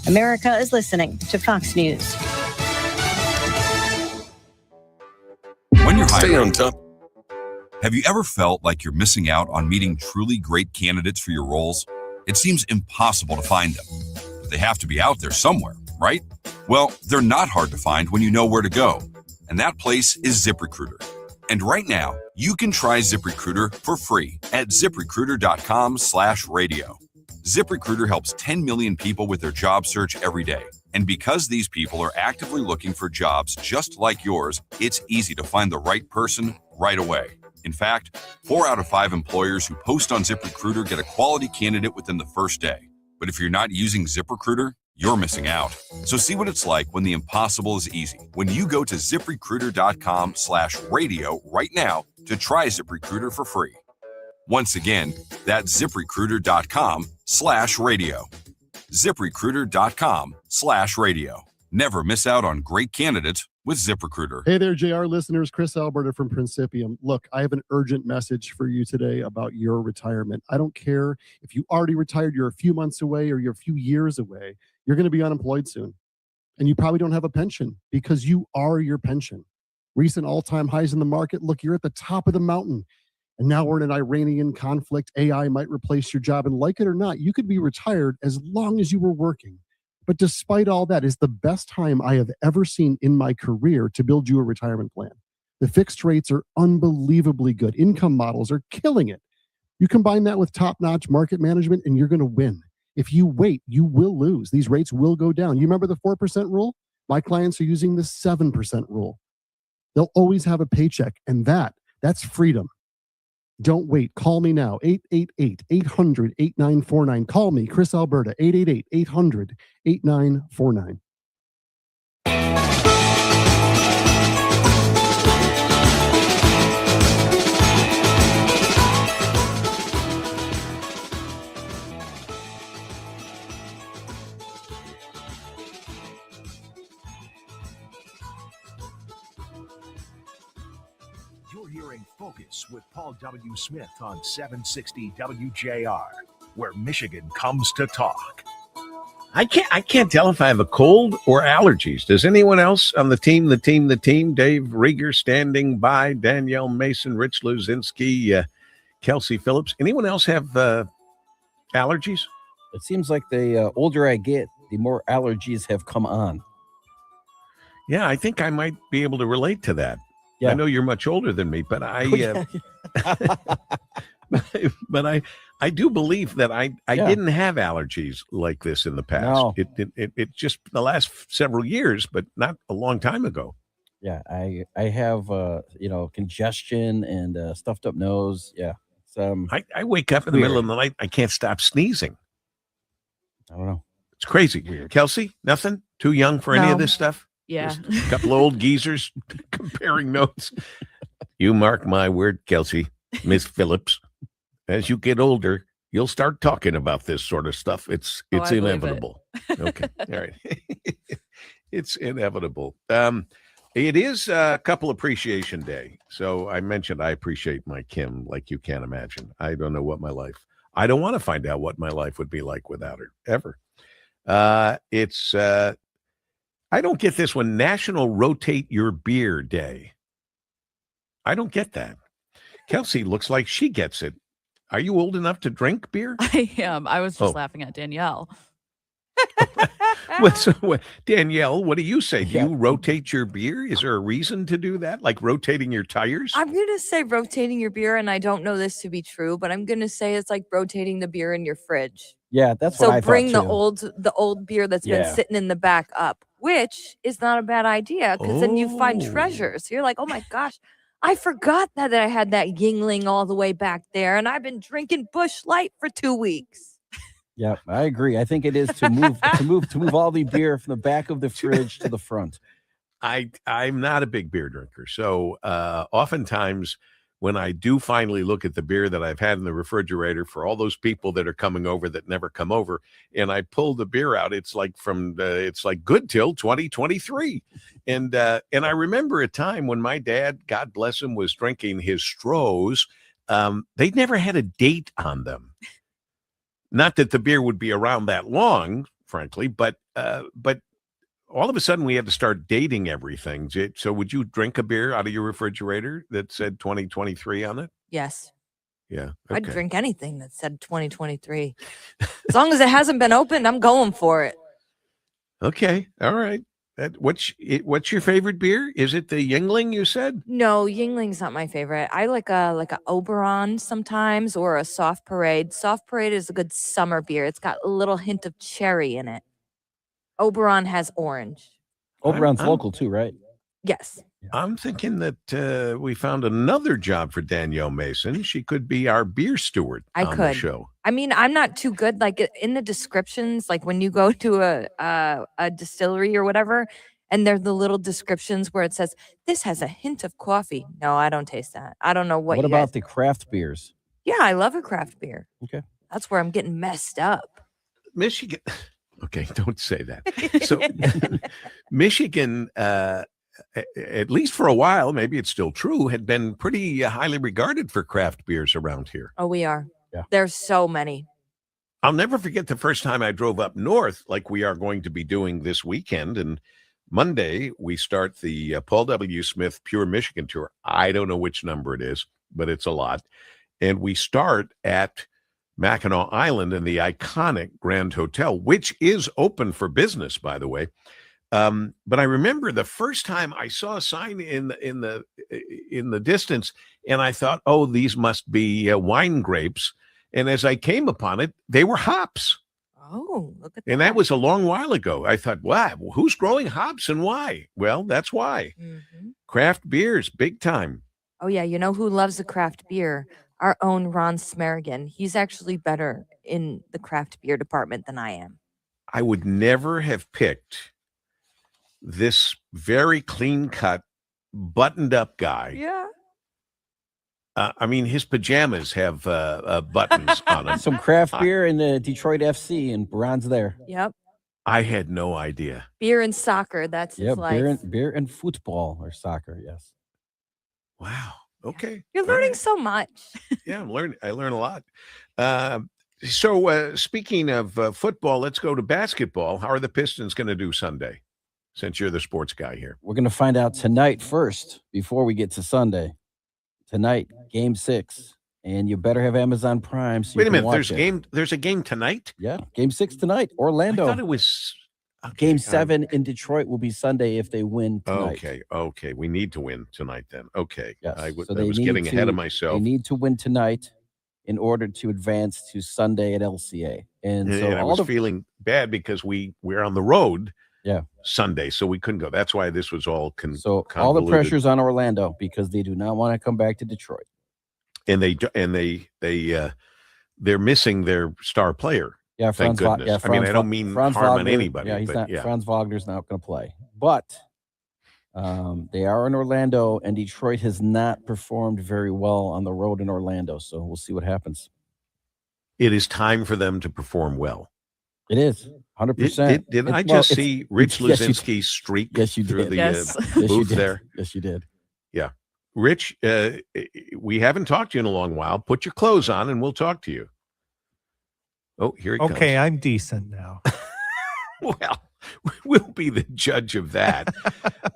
America is listening to Fox News. When you're stay on top. Have you ever felt like you're missing out on meeting truly great candidates for your roles? It seems impossible to find them, but they have to be out there somewhere, right? Well, they're not hard to find when you know where to go, and that place is ZipRecruiter. And right now, you can try ZipRecruiter for free at ZipRecruiter.com/radio. ZipRecruiter helps 10 million people with their job search every day. And because these people are actively looking for jobs just like yours, it's easy to find the right person right away. In fact, 4 out of 5 employers who post on ZipRecruiter get a quality candidate within the first day. But if you're not using ZipRecruiter, you're missing out. So see what it's like when the impossible is easy. When you go to ZipRecruiter.com/radio right now to try ZipRecruiter for free. Once again, that's ZipRecruiter.com/radio. ZipRecruiter.com/radio. Never miss out on great candidates with ZipRecruiter. Hey there, JR listeners. Chris Alberta from Principium. Look, I have an urgent message for you today about your retirement. I don't care if you already retired, you're a few months away, or you're a few years away. You're going to be unemployed soon. And you probably don't have a pension because you are your pension. Recent all-time highs in the market. Look, you're at the top of the mountain. And now we're in an Iranian conflict. AI might replace your job. And like it or not, you could be retired as long as you were working. But despite all that, it's the best time I have ever seen in my career to build you a retirement plan. The fixed rates are unbelievably good. Income models are killing it. You combine that with top-notch market management, and you're going to win. If you wait, you will lose. These rates will go down. You remember the 4% rule? My clients are using the 7% rule. They'll always have a paycheck, and that's freedom. Don't wait. Call me now. 888-800-8949. Call me, Chris Alberta, 888-800-8949. You're hearing Focus with Paul W. Smith on 760 WJR, where Michigan comes to talk. I can't tell if I have a cold or allergies. Does anyone else on the team? Dave Rieger standing by, Danielle Mason, Rich Luzinski, Kelsey Phillips. Anyone else have allergies? It seems like the older I get, the more allergies have come on. Yeah, I think I might be able to relate to that. Yeah. I know you're much older than me, but I do believe that I didn't have allergies like this in the past. No. It just the last several years, but not a long time ago. Yeah, I have congestion and stuffed up nose. Yeah, it's, I wake up in the middle of the night. I can't stop sneezing. I don't know. It's crazy. Weird. Kelsey, nothing? Too young for any of this stuff? Yeah. Just a couple of old geezers comparing notes. You mark my word, Kelsey, Miss Phillips. As you get older, you'll start talking about this sort of stuff. It's inevitable. Okay. All right. It's inevitable. It is Couple Appreciation Day. So I mentioned I appreciate my Kim like you can't imagine. I don't know what I don't want to find out what my life would be like without her, ever. I don't get this one, National Rotate Your Beer Day. I don't get that. Kelsey looks like she gets it. Are you old enough to drink beer? I am. I was just laughing at Danielle. Danielle, what do you say? Do you rotate your beer? Is there a reason to do that? Like rotating your tires? I'm going to say rotating your beer, and I don't know this to be true, but I'm going to say it's like rotating the beer in your fridge. Yeah, that's what I thought. So bring the too. old beer that's been sitting in the back up, which is not a bad idea because then you find treasures. You're like, oh my gosh, I forgot that I had that Yingling all the way back there, and I've been drinking Busch Light for 2 weeks. Yeah, I agree. I think it is to move all the beer from the back of the fridge to the front. I'm not a big beer drinker, so oftentimes when I do finally look at the beer that I've had in the refrigerator for all those people that are coming over that never come over, and I pull the beer out, it's like it's like good till 2023. And I remember a time when my dad, God bless him, was drinking his Strohs. They never had a date on them. Not that the beer would be around that long, frankly, but all of a sudden we had to start dating everything. So would you drink a beer out of your refrigerator that said 2023 on it? Yes. Yeah. I'd Okay. drink anything that said 2023. As long as it hasn't been opened, I'm going for it. Okay. All right. What's your favorite beer? Is it the Yingling you said? No, Yingling's not my favorite. I like a Oberon sometimes or a Soft Parade. Soft Parade is a good summer beer. It's got a little hint of cherry in it. Oberon has orange. Oberon's I'm- local too, right? Yes. I'm thinking that we found another job for Danielle Mason. She could be our beer steward I on the could. show. I mean, I'm not too good. Like in the descriptions, like when you go to a distillery or whatever, and there's the little descriptions where it says this has a hint of coffee. No, I don't taste that. I don't know what. What you about guys- the craft beers? Yeah, I love a craft beer. Okay. That's where I'm getting messed up. Michigan. Okay, don't say that. So, Michigan, at least for a while, maybe it's still true, had been pretty highly regarded for craft beers around here. Oh, we are. Yeah. There's so many. I'll never forget the first time I drove up north, like we are going to be doing this weekend. And Monday, we start the Paul W. Smith Pure Michigan Tour. I don't know which number it is, but it's a lot. And we start at Mackinac Island in the iconic Grand Hotel, which is open for business, by the way. But I remember the first time I saw a sign in the distance, and I thought, "Oh, these must be wine grapes." And as I came upon it, they were hops, Oh, look at and that was a long while ago. I thought, "Wow, who's growing hops and why?" Well, that's why. Mhm. Craft beers, big time. Oh, yeah. You know who loves a craft beer? Our own Ron Smerigan. He's actually better in the craft beer department than I am. I would never have picked this very clean-cut, buttoned-up guy. Yeah. I mean, his pajamas have buttons on them. Some craft beer in the Detroit FC, and Ron's there. Yep. I had no idea. Beer and soccer. That's his Yeah, life. beer and football or soccer. Yes. Wow. Okay. You're All learning right. so much. Yeah, I learn a lot. So speaking of football, let's go to basketball. How are the Pistons going to do Sunday? Since you're the sports guy here. We're going to find out tonight first before we get to Sunday. Tonight, Game 6, and you better have Amazon Prime. So you Wait a can minute. watch it. There's a game tonight. Yeah, Game 6 tonight. I Orlando. thought it was Game 7 in Detroit will be Sunday if they win tonight. Okay. We need to win tonight then. Okay. Yes. I So was need getting ahead to- of myself. They need to win tonight in order to advance to Sunday at LCA. And so I all was the feeling bad because we're on the road. Yeah. Sunday, so we couldn't go. That's why this was all so all the convoluted. pressure's on Orlando because they do not want to come back to Detroit. And they're missing their star player. Yeah, Thank Franz. goodness. Franz, I mean, I don't mean Franz harm on Wagner, anybody. Yeah, he's but not. yeah. Franz Wagner's not going to play, but they are in Orlando, and Detroit has not performed very well on the road in Orlando. So we'll see what happens. It is time for them to perform well. It is 100%. Didn't I just see Rich yes, you did. Luzinski streak Yes, you through did. the Yes. Yes, you booth did. there? Yes, you did. Yeah. Rich, we haven't talked to you in a long while. Put your clothes on and we'll talk to you. Oh, here he Okay, I'm decent now. comes. Well, we'll be the judge of that.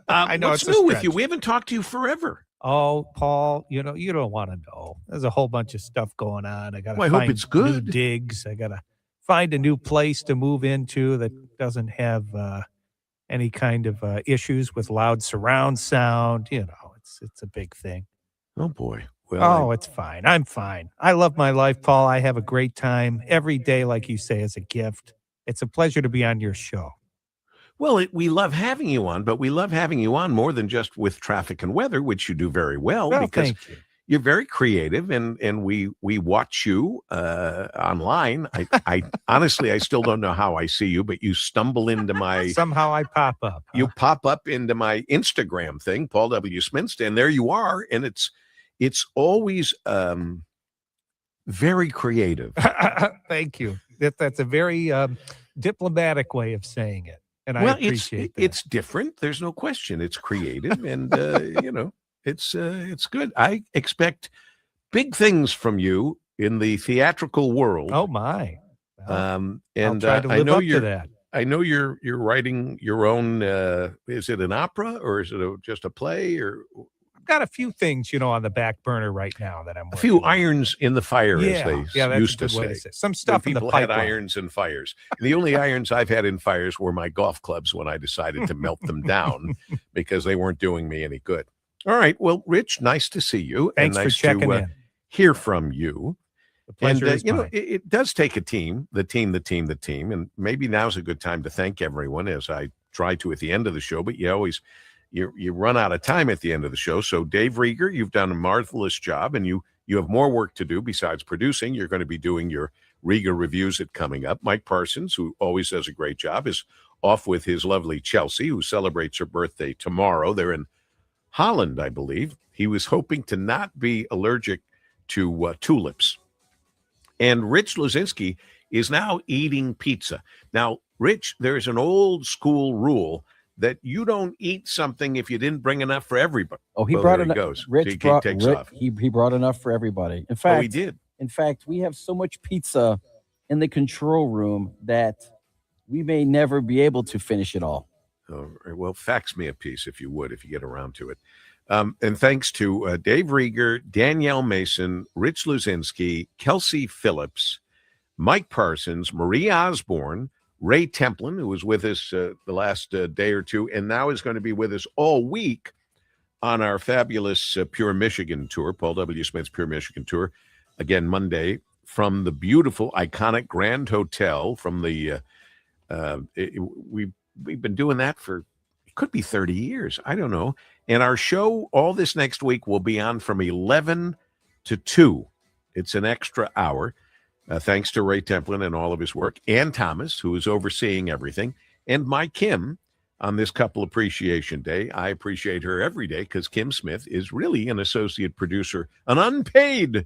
I know What's it's a new with you? stretch. We haven't talked to you forever. Oh, Paul, you don't want to know. There's a whole bunch of stuff going on. I got to Well, I hope find it's good. new digs. I got to find a new place to move into that doesn't have any kind of issues with loud surround sound. It's a big thing. Oh boy. Well, Oh, it's fine. I'm fine. I love my life, Paul. I have a great time every day, like you say, is a gift. It's a pleasure to be on your show. Well, we love having you on, but we love having you on more than just with traffic and weather, which you do very well, Well, because thank you. you're very creative, and we watch you online. I honestly, I still don't know how I see you, but you stumble into my Somehow I pop up. you pop up into my Instagram thing, Paul W. Sminster, and there you are, and it's always very creative. Thank you. That's a very diplomatic way of saying it, and I Well, appreciate that. it's different. There's no question. It's creative, and it's good. I expect big things from you in the theatrical world. Oh my! And I'll try to I live know up to you're that. I know you're writing your own. Is it an opera or is it just a play? Or I've got a few things, on the back burner right now that I'm a few irons in the fire, as Yeah, they that's used a to good way say. to say it. Some stuff When in the people had pipeline. irons and fires. The only irons I've had in fires were my golf clubs when I decided to melt them down because they weren't doing me any good. All right. Well, Rich, nice to see you. Thanks and for nice checking to in. hear from you. The pleasure is And, mine. it does take a team, the team. And maybe now's a good time to thank everyone, as I try to at the end of the show, but you run out of time at the end of the show. So Dave Rieger, you've done a marvelous job, and you have more work to do besides producing. You're going to be doing your Rieger reviews coming up. Mike Parsons, who always does a great job, is off with his lovely Chelsea, who celebrates her birthday tomorrow. They're in Holland, I believe. He was hoping to not be allergic to tulips. And Rich Luzinski is now eating pizza. Now, Rich, there's an old school rule that you don't eat something if you didn't bring enough for everybody. Oh, he Well, brought there enough. he goes. Rich He brought. takes Rick, off. he brought enough for everybody. In fact, he did. In fact, we have so much pizza in the control room that we may never be able to finish it all. Oh, well, fax me a piece if you would, if you get around to it. And thanks to Dave Rieger, Danielle Mason, Rich Luzinski, Kelsey Phillips, Mike Parsons, Marie Osborne, Ray Templin, who was with us the last day or two, and now is going to be with us all week on our fabulous Pure Michigan tour, Paul W. Smith's Pure Michigan tour. Again, Monday from the beautiful, iconic Grand Hotel. From the we've been doing that for, it could be 30 years. I don't know. And our show all this next week will be on from 11 to 2. It's an extra hour. Thanks to Ray Templin and all of his work. Ann Thomas, who is overseeing everything. And my Kim on this Couple Appreciation Day. I appreciate her every day because Kim Smith is really an associate producer, an unpaid,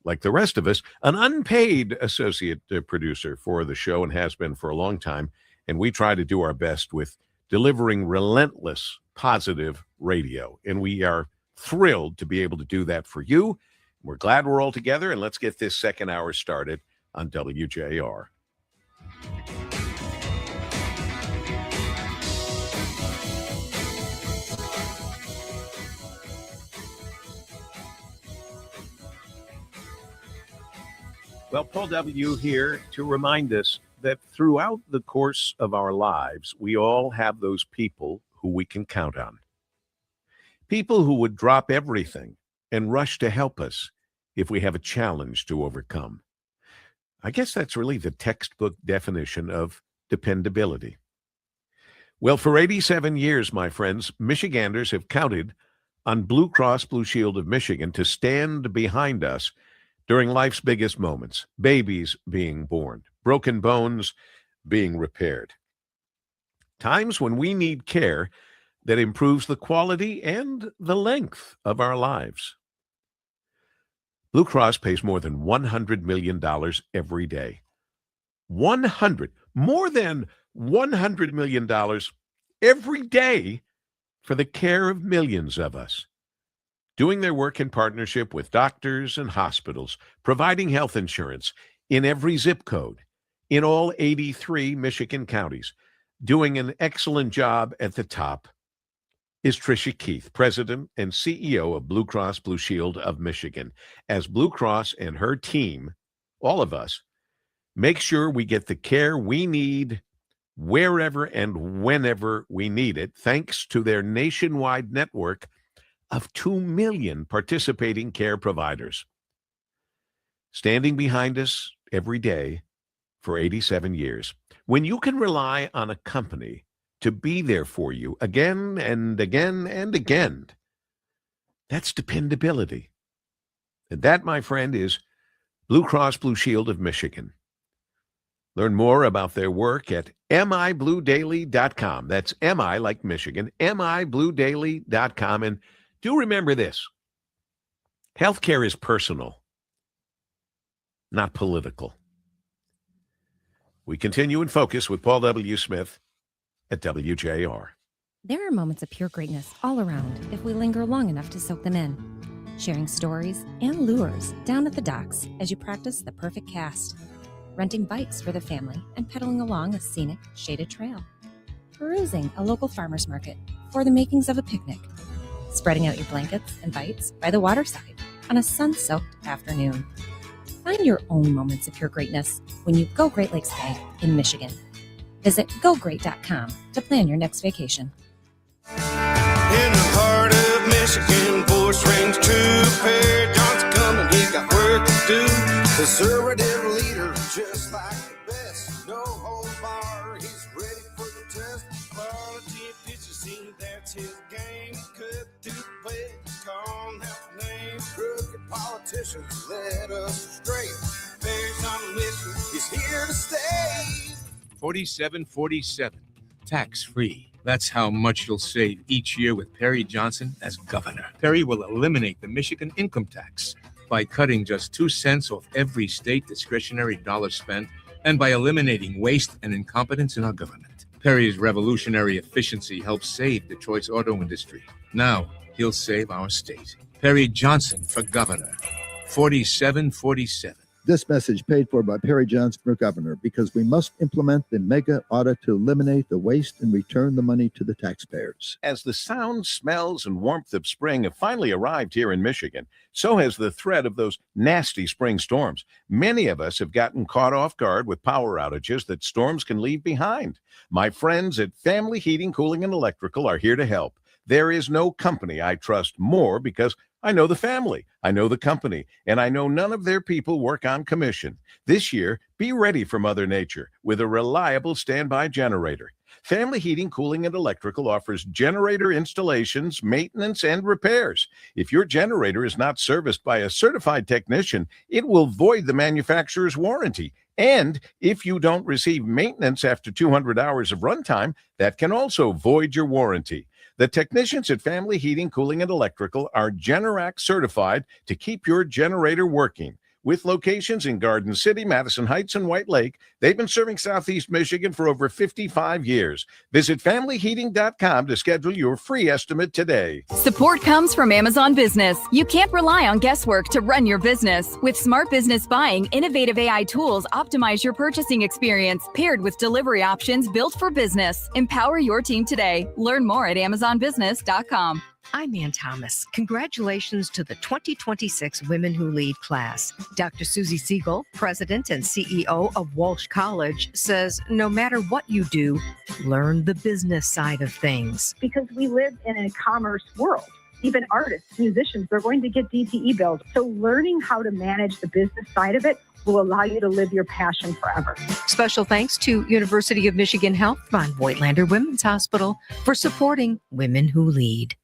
like the rest of us, an unpaid associate producer for the show, and has been for a long time. And we try to do our best with delivering relentless, positive radio. And we are thrilled to be able to do that for you. We're glad we're all together, and let's get this second hour started on WJR. Well, Paul W. here to remind us that throughout the course of our lives, we all have those people who we can count on. People who would drop everything and rush to help us if we have a challenge to overcome. I guess that's really the textbook definition of dependability. Well, for 87 years, my friends, Michiganders have counted on Blue Cross Blue Shield of Michigan to stand behind us during life's biggest moments, babies being born, broken bones being repaired. Times when we need care that improves the quality and the length of our lives. Blue Cross pays more than $100 million every day. More than $100 million every day for the care of millions of us. Doing their work in partnership with doctors and hospitals, providing health insurance in every zip code, in all 83 Michigan counties, doing an excellent job at the top, is Tricia Keith, President and CEO of Blue Cross Blue Shield of Michigan. As Blue Cross and her team, all of us, make sure we get the care we need wherever and whenever we need it, thanks to their nationwide network of 2 million participating care providers. Standing behind us every day for 87 years. When you can rely on a company to be there for you again and again and again, that's dependability. And that, my friend, is Blue Cross Blue Shield of Michigan. Learn more about their work at mibluedaily.com. That's MI like Michigan, mibluedaily.com. And do remember this: healthcare is personal, not political. We continue in focus with Paul W. Smith at WJR. There are moments of pure greatness all around if we linger long enough to soak them in, sharing stories and lures down at the docks as you practice the perfect cast. renting bikes for the family and pedaling along a scenic, shaded trail. Perusing a local farmer's market for the makings of a picnic. Spreading out your blankets and bites by the waterside on a sun-soaked afternoon. Find your own moments of pure greatness when you go Great Lakes Bay in Michigan. Visit gogreat.com to plan your next vacation. In the heart of Michigan, voice rings true. Perry Johnson coming, he got work to do. Conservative leader, just like the best. No hold bar, he's ready for the test. Quality efficiency, that's his game. Cut through the play, call half names. Crooked politicians led us astray. Perry's on a mission, he's here to stay. 4747, tax-free. That's how much you'll save each year with Perry Johnson as governor. Perry will eliminate the Michigan income tax by cutting just 2 cents off every state discretionary dollar spent and by eliminating waste and incompetence in our government. Perry's revolutionary efficiency helps save Detroit's auto industry. Now he'll save our state. Perry Johnson for governor. 4747. This message paid for by Perry Johnson for governor, because we must implement the mega audit to eliminate the waste and return the money to the taxpayers. As the sounds, smells, and warmth of spring have finally arrived here in Michigan, so has the threat of those nasty spring storms. Many of us have gotten caught off guard with power outages that storms can leave behind. My friends at Family Heating, Cooling, and Electrical are here to help. There is no company I trust more because I know the family, I know the company, and I know none of their people work on commission. This year, be ready for Mother Nature with a reliable standby generator. Family Heating, Cooling, and Electrical offers generator installations, maintenance, and repairs. If your generator is not serviced by a certified technician, it will void the manufacturer's warranty. And if you don't receive maintenance after 200 hours of runtime, that can also void your warranty. The technicians at Family Heating, Cooling, and Electrical are Generac certified to keep your generator working. With locations in Garden City, Madison Heights, and White Lake, they've been serving Southeast Michigan for over 55 years. Visit FamilyHeating.com to schedule your free estimate today. Support comes from Amazon Business. You can't rely on guesswork to run your business. With Smart Business Buying, innovative AI tools optimize your purchasing experience, paired with delivery options built for business. Empower your team today. Learn more at AmazonBusiness.com. I'm Ann Thomas. Congratulations to the 2026 Women Who Lead class. Dr. Susie Siegel, President and CEO of Walsh College, says no matter what you do, learn the business side of things. Because we live in a commerce world. Even artists, musicians, they're going to get DTE bills. So learning how to manage the business side of it will allow you to live your passion forever. Special thanks to University of Michigan Health Von Voigtlander Women's Hospital for supporting Women Who Lead.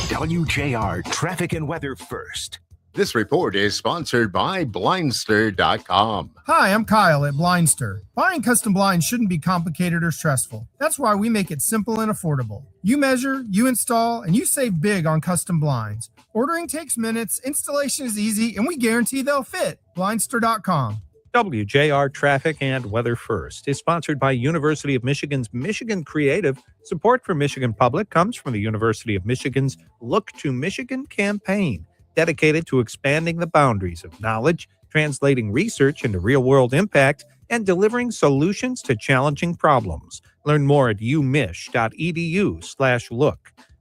WJR Traffic and Weather First. This report is sponsored by Blindster.com. Hi, I'm Kyle at Blindster. Buying custom blinds shouldn't be complicated or stressful. That's why we make it simple and affordable. You measure, you install, and you save big on custom blinds. Ordering takes minutes, installation is easy, and we guarantee they'll fit. Blindster.com. WJR Traffic and Weather First is sponsored by University of Michigan's Michigan Creative. Support for Michigan Public comes from the University of Michigan's Look to Michigan campaign, dedicated to expanding the boundaries of knowledge, translating research into real-world impact, and delivering solutions to challenging problems. Learn more at umich.edu/look.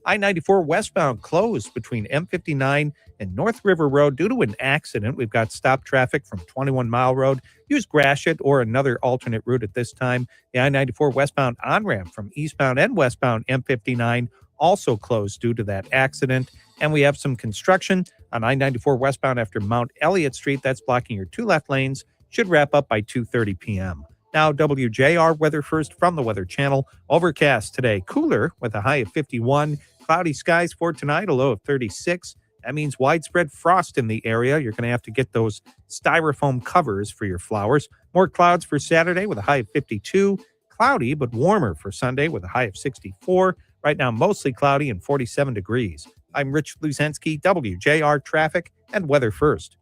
I-94 westbound closed between M59 and North River Road due to an accident. We've got stop traffic from 21 Mile Road. Use Gratiot or another alternate route at this time. The I-94 westbound on-ramp from eastbound and westbound M59 also closed due to that accident. And we have some construction on I-94 westbound after Mount Elliott Street. That's blocking your two left lanes. Should wrap up by 2:30 p.m. Now, WJR Weather First from the Weather Channel. Overcast today, cooler with a high of 51. Cloudy skies for tonight, a low of 36. That means widespread frost in the area. You're going to have to get those styrofoam covers for your flowers. More clouds for Saturday with a high of 52. Cloudy, but warmer for Sunday with a high of 64. Right now, mostly cloudy and 47 degrees. I'm Rich Luzensky, WJR Traffic and Weather First.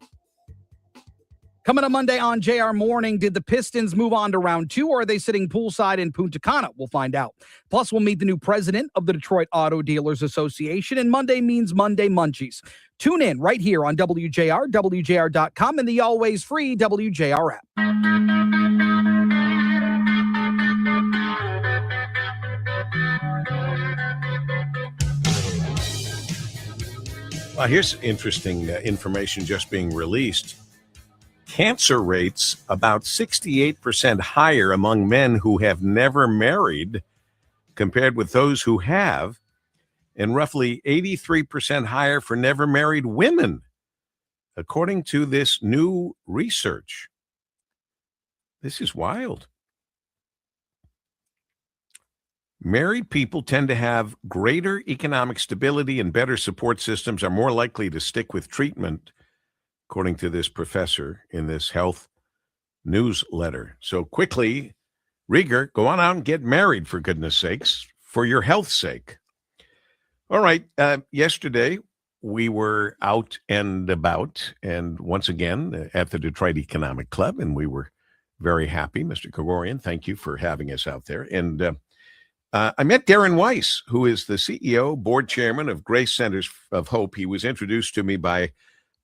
Coming up Monday on JR Morning, did the Pistons move on to round 2, or are they sitting poolside in Punta Cana? We'll find out. Plus, we'll meet the new president of the Detroit Auto Dealers Association, and Monday means Monday Munchies. Tune in right here on WJR, WJR.com, and the always free WJR app. Well, here's interesting information just being released. Cancer rates about 68% higher among men who have never married compared with those who have, and roughly 83% higher for never married women, according to this new research. This is wild. Married people tend to have greater economic stability and better support systems, are more likely to stick with treatment, according to this professor in this health newsletter. So quickly, Rieger, go on out and get married, for goodness sakes, for your health's sake. All right. Yesterday, we were out and about, and once again at the Detroit Economic Club, and we were very happy. Mr. Kagorian, thank you for having us out there. And I met Darren Weiss, who is the CEO, board chairman of Grace Centers of Hope. He was introduced to me by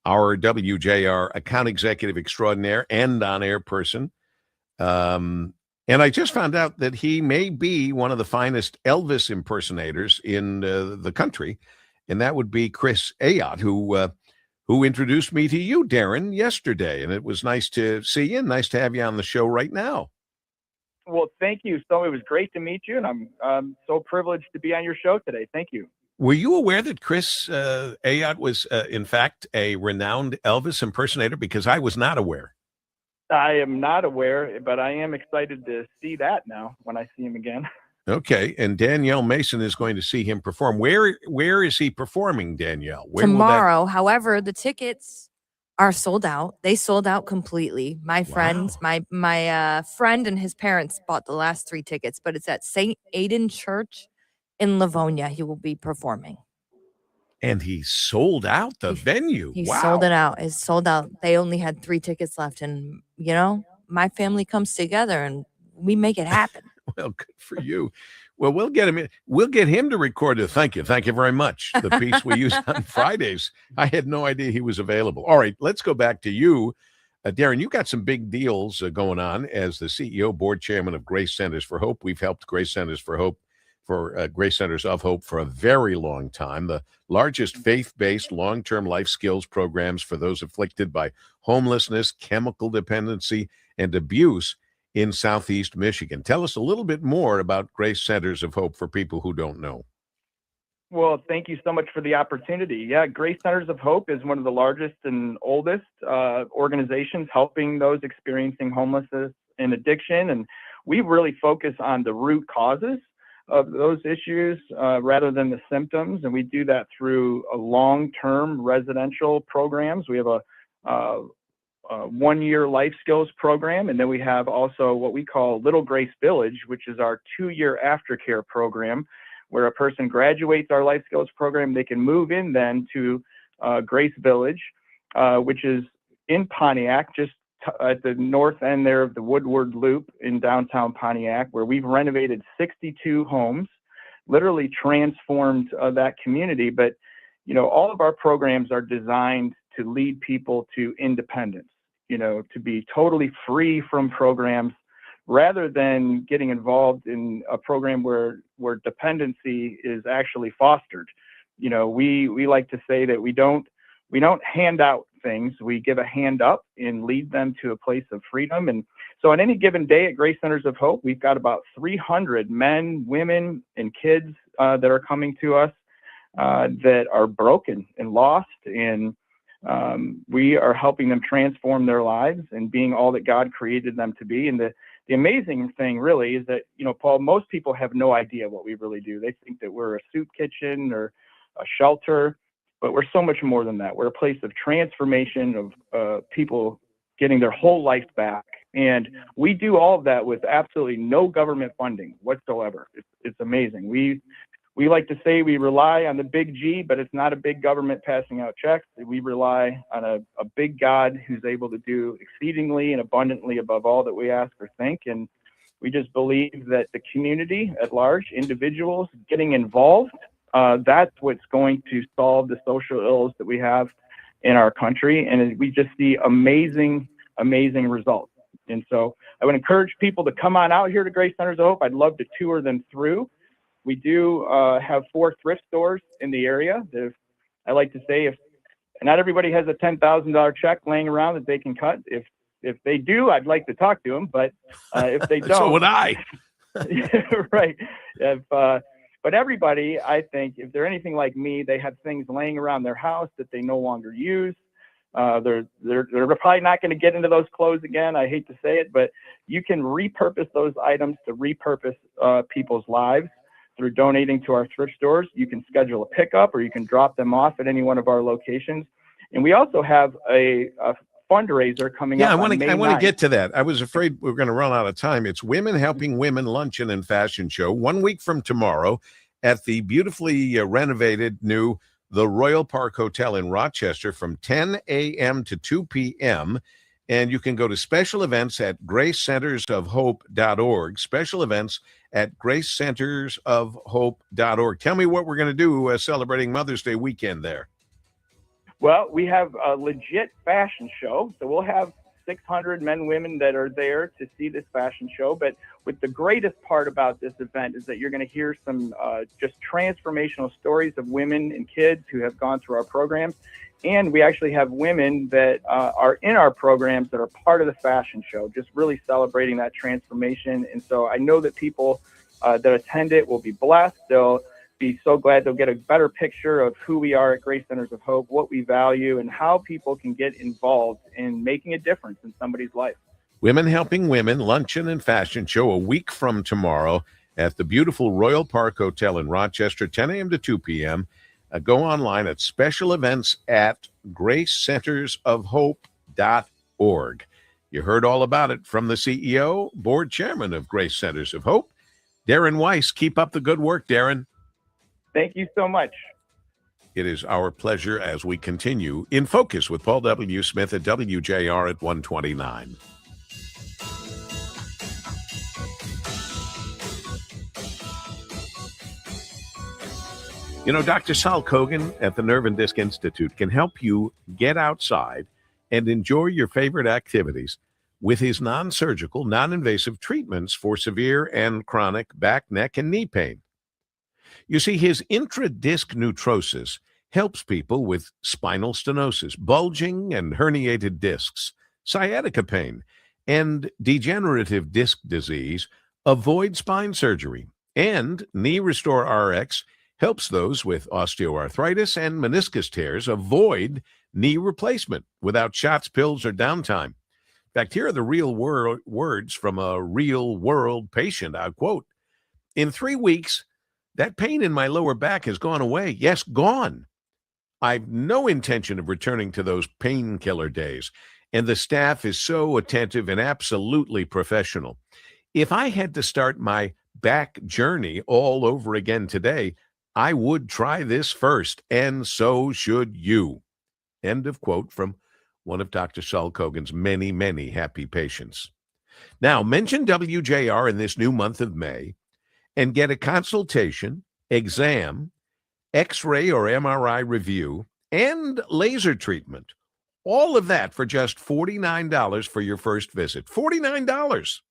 our WJR account executive extraordinaire and on-air person. And I just found out that he may be one of the finest Elvis impersonators in the country, and that would be Chris Ayotte, who introduced me to you, Darren, yesterday. And it was nice to see you and nice to have you on the show right now. Well, thank you. So it was great to meet you, and I'm so privileged to be on your show today. Thank you. Were you aware that Chris Ayotte was, in fact, a renowned Elvis impersonator? Because I was not aware. I am not aware, but I am excited to see that now when I see him again. Okay, and Danielle Mason is going to see him perform. Where is he performing, Danielle? Where tomorrow. However, the tickets are sold out. They sold out completely. My friends, my friend and his parents bought the last 3 tickets, but it's at St. Aidan Church in Livonia. He will be performing. And he sold out the venue. He Wow. sold it out. It's sold out. They only had 3 tickets left. And, you know, my family comes together and we make it happen. Well, good for you. Well, we'll get him in. We'll get him to record it. Thank you. Thank you very much. The piece we use on Fridays. I had no idea he was available. All right, let's go back to you. Darren, you got some big deals going on as the CEO, board chairman of Grace Centers for Hope. We've helped Grace Centers for Hope Grace Centers of Hope for a very long time, the largest faith-based long-term life skills programs for those afflicted by homelessness, chemical dependency, and abuse in Southeast Michigan. Tell us a little bit more about Grace Centers of Hope for people who don't know. Well, thank you so much for the opportunity. Yeah, Grace Centers of Hope is one of the largest and oldest organizations helping those experiencing homelessness and addiction. And we really focus on the root causes of those issues rather than the symptoms. And we do that through a long-term residential programs. We have a 1-year life skills program. And then we have also what we call Little Grace Village, which is our 2-year aftercare program, where a person graduates our life skills program. They can move in then to Grace Village, which is in Pontiac, just at the north end there of the Woodward Loop in downtown Pontiac, where we've renovated 62 homes, literally transformed that community. But, you know, all of our programs are designed to lead people to independence, you know, to be totally free from programs rather than getting involved in a program where dependency is actually fostered. You know, we like to say that we don't hand out things. We give a hand up and lead them to a place of freedom. And so on any given day at Grace Centers of Hope, we've got about 300 men, women, and kids that are coming to us that are broken and lost. And we are helping them transform their lives and being all that God created them to be. And the amazing thing really is that, you know, Paul, most people have no idea what we really do. They think that we're a soup kitchen or a shelter, but we're so much more than that. We're a place of transformation of people getting their whole life back. And we do all of that with absolutely no government funding whatsoever. It's amazing. We we like to say we rely on the big G, but it's not a big government passing out checks. We rely on a big God who's able to do exceedingly and abundantly above all that we ask or think. And we just believe that the community at large, individuals getting involved, that's what's going to solve the social ills that we have in our country. And we just see amazing, amazing results. And so I would encourage people to come on out here to Grace Centers of Hope. I'd love to tour them through. We do have 4 thrift stores in the area. I like to say, if not everybody has a $10,000 check laying around that they can cut. If they do, I'd like to talk to them. But if they don't, So would I. Right. But everybody, I think, if they're anything like me, they have things laying around their house that they no longer use. They're probably not going to get into those clothes again. I hate to say it, but you can repurpose those items to repurpose people's lives through donating to our thrift stores. You can schedule a pickup or you can drop them off at any one of our locations. And we also have a fundraiser coming up. I want on May to 9th. get to that. I was afraid we were going to run out of time. It's Women Helping Women Luncheon and Fashion Show 1 week from tomorrow at the beautifully renovated new The Royal Park Hotel in Rochester from 10 a.m. to 2 p.m. And you can go to special events at gracecentersofhope.org, special events at gracecentersofhope.org. Tell me what we're going to do celebrating Mother's Day weekend there. Well, we have a legit fashion show. So we'll have 600 men and women that are there to see this fashion show. But with the greatest part about this event is that you're going to hear some just transformational stories of women and kids who have gone through our programs. And we actually have women that are in our programs that are part of the fashion show, just really celebrating that transformation. And so I know that people that attend it will be blessed. They'll be so glad they'll get a better picture of who we are at Grace Centers of Hope, what we value, and how people can get involved in making a difference in somebody's life. Women Helping Women Luncheon and Fashion Show a week from tomorrow at the beautiful Royal Park Hotel in Rochester, 10 a.m. to 2 p.m. Go online at special events at gracecentersofhope.org. You heard all about it from the CEO, board chairman of Grace Centers of Hope, Darren Weiss. Keep up the good work, Darren. Thank you so much. It is our pleasure as we continue In Focus with Paul W. Smith at WJR at 129. You know, Dr. Sal Kogan at the Nerve and Disc Institute can help you get outside and enjoy your favorite activities with his non-surgical, non-invasive treatments for severe and chronic back, neck, and knee pain. You see, his intradisc neutrosis helps people with spinal stenosis, bulging and herniated discs, sciatica pain, and degenerative disc disease avoid spine surgery. And Knee Restore RX helps those with osteoarthritis and meniscus tears avoid knee replacement without shots, pills, or downtime. In fact, here are the real words from a real-world patient. I'll quote, "In 3 weeks, that pain in my lower back has gone away. Yes, gone. I've no intention of returning to those painkiller days, and the staff is so attentive and absolutely professional. If I had to start my back journey all over again today, I would try this first, and so should you." End of quote from one of Dr. Sal Kogan's many, many happy patients. Now, mention WJR in this new month of May and get a consultation, exam, X-ray or MRI review, and laser treatment. All of that for just $49 for your first visit. $49.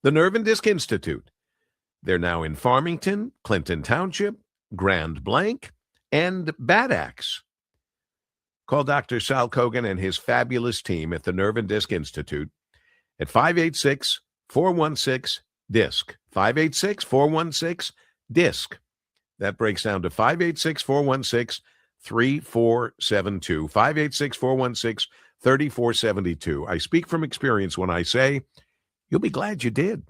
The Nerve and Disc Institute. They're now in Farmington, Clinton Township, Grand Blanc, and Bad Axe. Call Dr. Sal Kogan and his fabulous team at the Nerve and Disc Institute at 586-416-DISC. 586-416-DISC. That breaks down to 586-416-3472. 586-416-3472. I speak from experience when I say you'll be glad you did.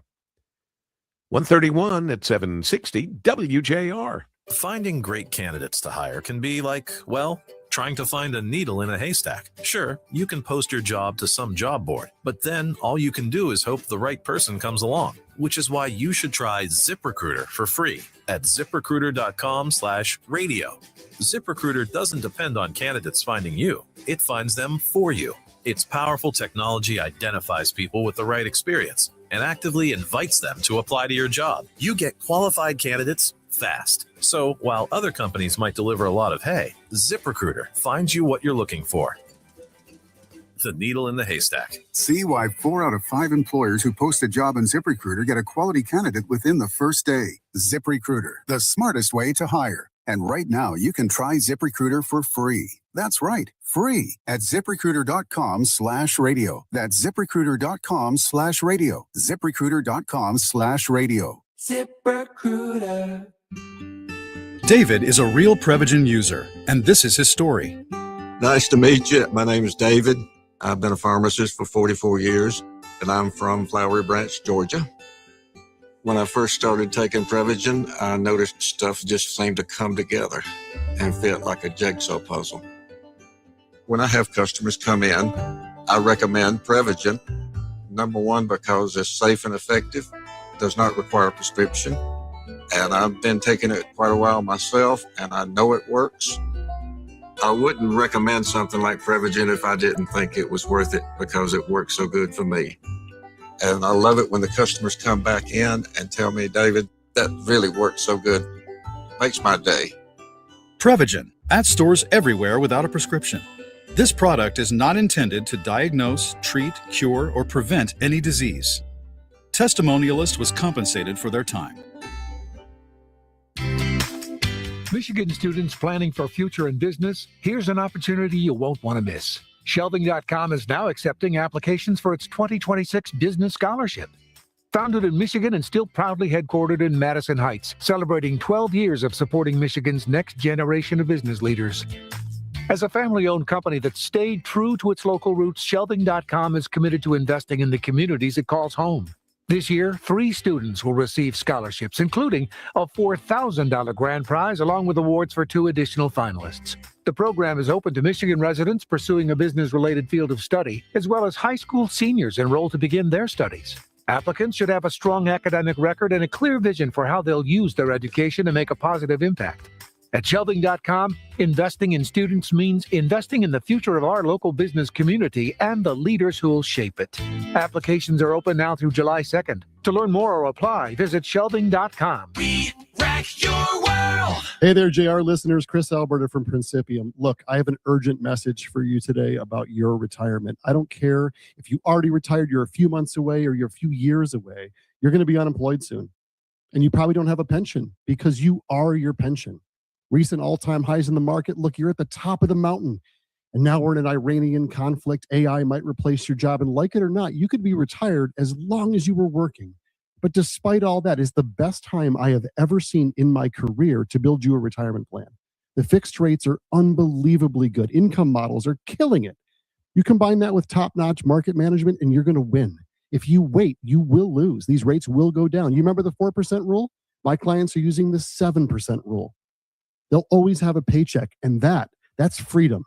131 at 760 WJR. Finding great candidates to hire can be like, well, trying to find a needle in a haystack. Sure, you can post your job to some job board, but then all you can do is hope the right person comes along, which is why you should try ZipRecruiter for free at ZipRecruiter.com/radio. ZipRecruiter doesn't depend on candidates finding you. It finds them for you. Its powerful technology identifies people with the right experience and actively invites them to apply to your job. You get qualified candidates fast. So while other companies might deliver a lot of hay, ZipRecruiter finds you what you're looking for. The needle in the haystack. See why 4 out of 5 employers who post a job on ZipRecruiter get a quality candidate within the first day. ZipRecruiter, the smartest way to hire. And right now, you can try ZipRecruiter for free. That's right, free at ZipRecruiter.com/radio. That's ZipRecruiter.com/radio. ZipRecruiter.com/radio. ZipRecruiter. David is a real Prevagen user, and this is his story. Nice to meet you. My name is David. I've been a pharmacist for 44 years, and I'm from Flowery Branch, Georgia. When I first started taking Prevagen, I noticed stuff just seemed to come together and fit like a jigsaw puzzle. When I have customers come in, I recommend Prevagen. Number one, because it's safe and effective, does not require a prescription, and I've been taking it quite a while myself, and I know it works. I wouldn't recommend something like Prevagen if I didn't think it was worth it because it works so good for me. And I love it when the customers come back in and tell me, David, that really worked so good. Makes my day. Prevagen, at stores everywhere without a prescription. This product is not intended to diagnose, treat, cure, or prevent any disease. Testimonialist was compensated for their time. Michigan students planning for future in business, here's an opportunity you won't want to miss. Shelving.com is now accepting applications for its 2026 Business Scholarship. Founded in Michigan and still proudly headquartered in Madison Heights, celebrating 12 years of supporting Michigan's next generation of business leaders. As a family-owned company that stayed true to its local roots, Shelving.com is committed to investing in the communities it calls home. This year, 3 students will receive scholarships, including a $4,000 grand prize, along with awards for 2 additional finalists. The program is open to Michigan residents pursuing a business-related field of study, as well as high school seniors enrolled to begin their studies. Applicants should have a strong academic record and a clear vision for how they'll use their education to make a positive impact. At Shelving.com, investing in students means investing in the future of our local business community and the leaders who will shape it. Applications are open now through July 2nd. To learn more or apply, visit Shelving.com. We wreck your world! Hey there, JR listeners. Chris Alberta from Principium. Look, I have an urgent message for you today about your retirement. I don't care if you already retired, you're a few months away, or you're a few years away. You're going to be unemployed soon. And you probably don't have a pension because you are your pension. Recent all-time highs in the market. Look, you're at the top of the mountain. And now we're in an Iranian conflict. AI might replace your job. And like it or not, you could be retired as long as you were working. But despite all that, is the best time I have ever seen in my career to build you a retirement plan. The fixed rates are unbelievably good. Income models are killing it. You combine that with top-notch market management, and you're going to win. If you wait, you will lose. These rates will go down. You remember the 4% rule? My clients are using the 7% rule. They'll always have a paycheck, and that's freedom.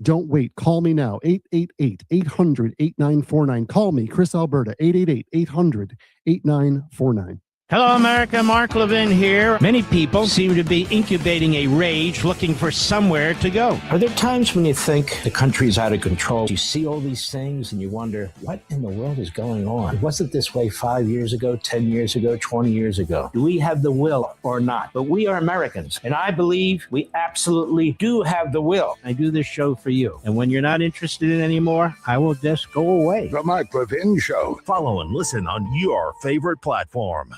Don't wait. Call me now, 888-800-8949. Call me, Chris Alberta, 888-800-8949. Hello, America. Mark Levin here. Many people seem to be incubating a rage, looking for somewhere to go. Are there times when you think the country's out of control? You see all these things and you wonder, what in the world is going on? Was it this way 5 years ago, 10 years ago, 20 years ago? Do we have the will or not? But we are Americans, and I believe we absolutely do have the will. I do this show for you. And when you're not interested in it anymore, I will just go away. The Mark Levin Show. Follow and listen on your favorite platform.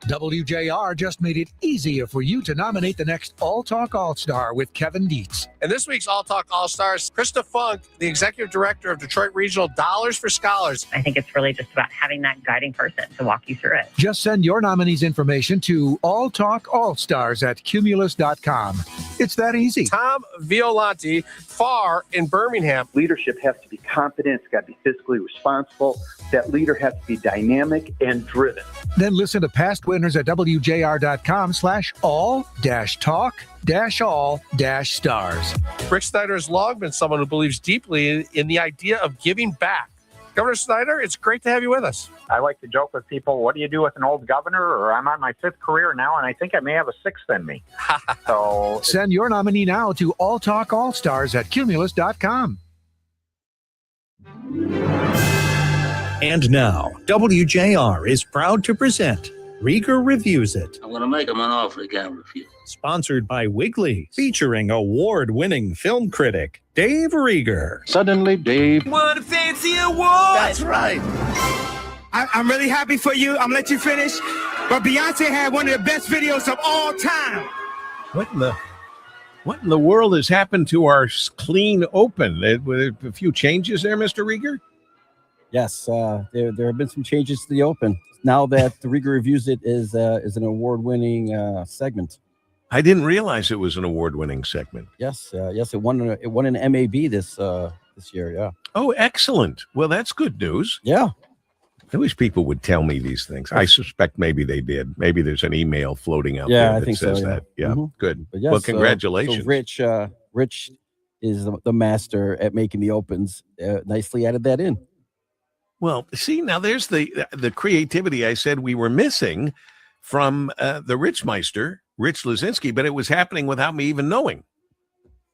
WJR just made it easier for you to nominate the next All Talk All-Star with Kevin Dietz. And this week's All Talk All-Stars, Krista Funk, the Executive Director of Detroit Regional Dollars for Scholars. I think it's really just about having that guiding person to walk you through it. Just send your nominees' information to alltalkallstars@cumulus.com. It's that easy. Tom Violante, FAR in Birmingham. Leadership has to be confident. It's got to be fiscally responsible. That leader has to be dynamic and driven. Then listen to past winners winners at wjr.com/all-talk-all-stars. Rick Snyder has long been someone who believes deeply in the idea of giving back. Governor Snyder, it's great to have you with us. I like to joke with people, what do you do with an old governor? Or I'm on my 5th career now, and I think I may have a 6th in me. So Send your nominee now to All Talk All Stars at Cumulus.com. And now, WJR is proud to present Rieger Reviews It. I'm going to make him an offer he can't refuse. Sponsored by Wiggly, featuring award-winning film critic Dave Rieger. Suddenly, Dave. What a fancy award! That's right. I'm really happy for you. I'm going to let you finish. But Beyonce had one of the best videos of all time. What in the world has happened to our clean open? Were there a few changes there, Mr. Rieger? Yes, there have been some changes to the Open. Now that the Rieger Reviews It is an award-winning segment. I didn't realize it was an award-winning segment. Yes, it won an MAB this year. Yeah. Oh, excellent. Well, that's good news. Yeah. I wish people would tell me these things. I suspect maybe they did. Maybe there's an email floating out there that says that. Yeah, good. But yes, well, congratulations. So Rich is the master at making the opens. Nicely added that in. Well, see, now there's the creativity I said we were missing from the Richmeister, Rich Lazinski, but it was happening without me even knowing.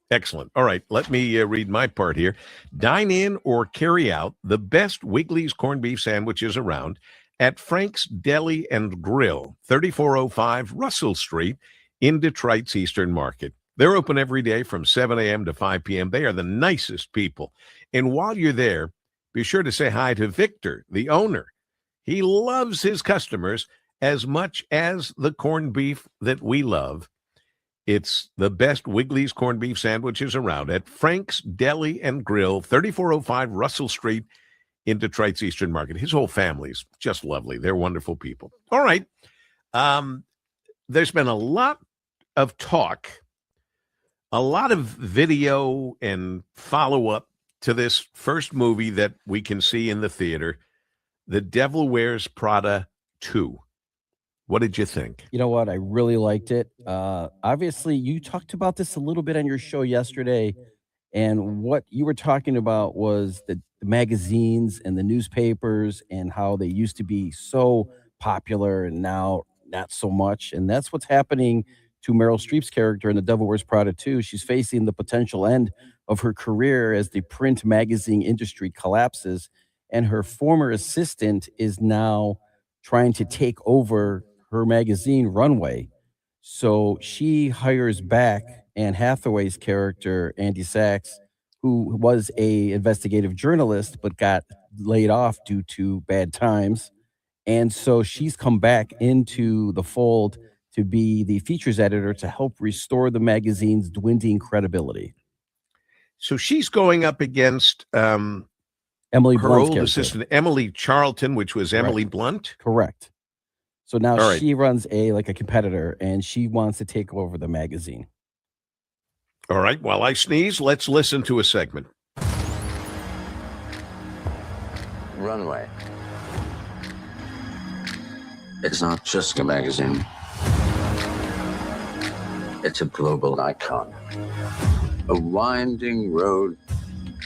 Excellent. All right, let me read my part here. Dine in or carry out the best Wiggly's corned beef sandwiches around at Frank's Deli and Grill, 3405 Russell Street in Detroit's Eastern Market. They're open every day from 7 a.m. to 5 p.m. They are the nicest people. And while you're there, be sure to say hi to Victor, the owner. He loves his customers as much as the corned beef that we love. It's the best Wiggly's corned beef sandwiches around at Frank's Deli and Grill, 3405 Russell Street in Detroit's Eastern Market. His whole family's just lovely. They're wonderful people. All right. There's been a lot of talk, a lot of video and follow-up to this first movie that we can see in the theater, The Devil Wears Prada 2. What did you think? You know what? I really liked it. Obviously, you talked about this a little bit on your show yesterday, and what you were talking about was the magazines and the newspapers and how they used to be so popular and now not so much. And that's what's happening to Meryl Streep's character in The Devil Wears Prada 2. She's facing the potential end of her career as the print magazine industry collapses, and her former assistant is now trying to take over her magazine runway. So she hires back Anne Hathaway's character, Andy Sachs, who was a investigative journalist but got laid off due to bad times. And so she's come back into the fold to be the features editor to help restore the magazine's dwindling credibility. So she's going up against Emily her Blunt's old character. assistant, Emily Charlton, which was Emily Blunt. Correct. So now All right. she runs a competitor, and she wants to take over the magazine. All right, while I sneeze, let's listen to a segment. Runway. It's not just a magazine. It's a global icon. A winding road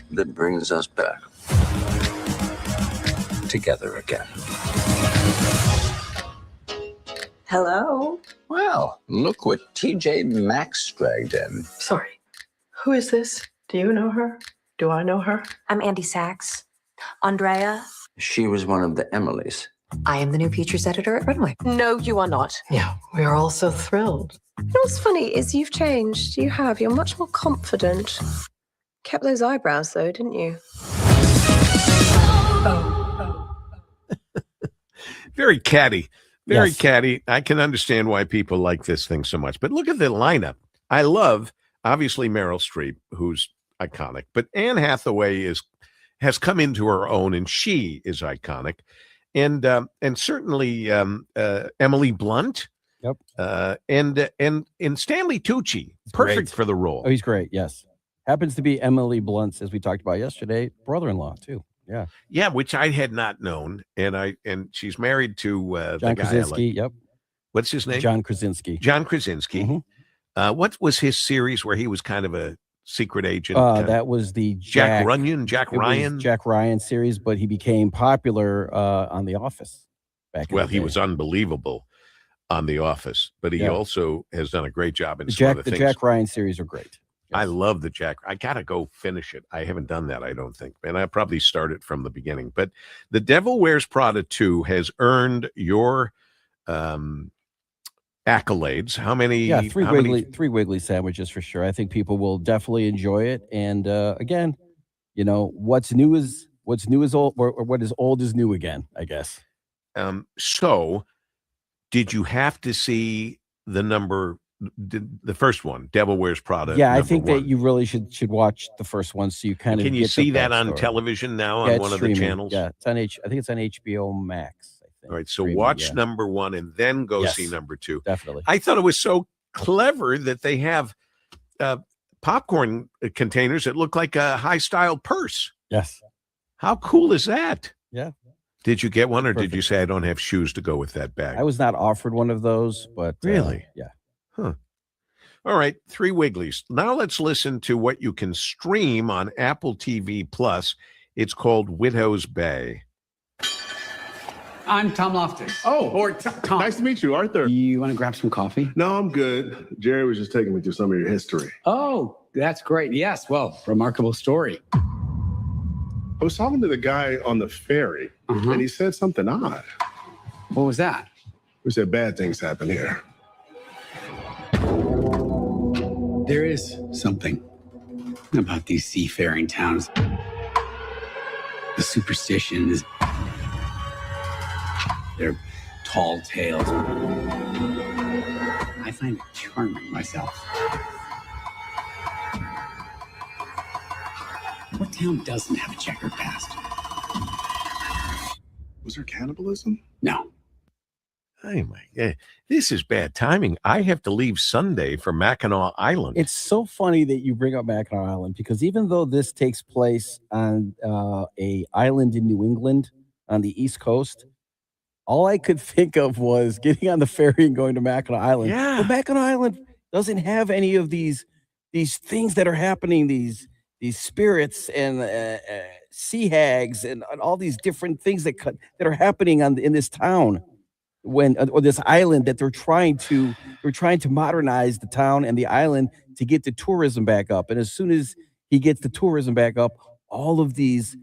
that brings us back together again. Hello? Well, look what TJ Maxx dragged in. Sorry. Who is this? Do you know her? Do I know her? I'm Andy Sachs. Andrea? She was one of the Emilys. I am the new features editor at Runway. No, you are not. Yeah, we are all so thrilled. You know what's funny is you've changed. You have. You're much more confident. Kept those eyebrows though, didn't you? Very catty. Very Yes. catty. I can understand why people like this thing so much. But look at the lineup. I love, obviously, Meryl Streep, who's iconic. But Anne Hathaway has come into her own, and she is iconic. And certainly Emily Blunt. Yep. And Stanley Tucci, perfect great. for the role. Oh, he's great. Yes. Happens to be Emily Blunt's, as we talked about yesterday, brother-in-law too. Yeah. Yeah, which I had not known, and she's married to the John guy. Krasinski. Yep. What's his name? John Krasinski. John Krasinski. What was his series where he was kind of a secret agent? That was the Jack Ryan Jack Ryan series, but he became popular on The Office. Well, he was unbelievable on The Office, but he also has done a great job in some other things. The Jack Ryan series are great. I love the Jack. I gotta go finish it. I haven't done that, I don't think, and I probably start it from the beginning. But The Devil Wears Prada 2 has earned your accolades. How many? Yeah, three Wiggly sandwiches for sure. I think people will definitely enjoy it. And again, what's new is old, or what is old is new again, I guess. So, did you have to see the first one, Devil Wears Prada? Yeah, I think that you really should watch the first one, so you kind of can you see that on television now on one of the channels? Yeah, it's on I think it's on HBO Max. All right, so watch number one and then go see number two. Definitely. I thought it was so clever that they have popcorn containers that look like a high-style purse. Yes. How cool is that? Yeah. Did you get one, or did you say I don't have shoes to go with that bag? I was not offered one of those, but really, yeah. Huh. All right, 3 Wigglies. Now let's listen to what you can stream on Apple TV Plus. It's called Widow's Bay. I'm Tom Loftus. Oh, or Tom. Nice to meet you, Arthur. You want to grab some coffee? No, I'm good. Jerry was just taking me through some of your history. Oh, that's great. Yes, well, remarkable story. I was talking to the guy on the ferry, and he said something odd. What was that? He said bad things happen here. There is something about these seafaring towns. The superstitions, their tall tales. I find it charming myself. What town doesn't have a checkered past? Was there cannibalism? No. Oh my God. This is bad timing. I have to leave Sunday for Mackinac Island. It's so funny that you bring up Mackinac Island, because even though this takes place on a island in New England on the East Coast, all I could think of was getting on the ferry and going to Mackinac Island. Yeah. But Mackinac Island doesn't have any of these things that are happening, these spirits and sea hags and all these different things that are happening in this town, or this island, that they're trying to modernize the town and the island to get the tourism back up. And as soon as he gets the tourism back up, all of these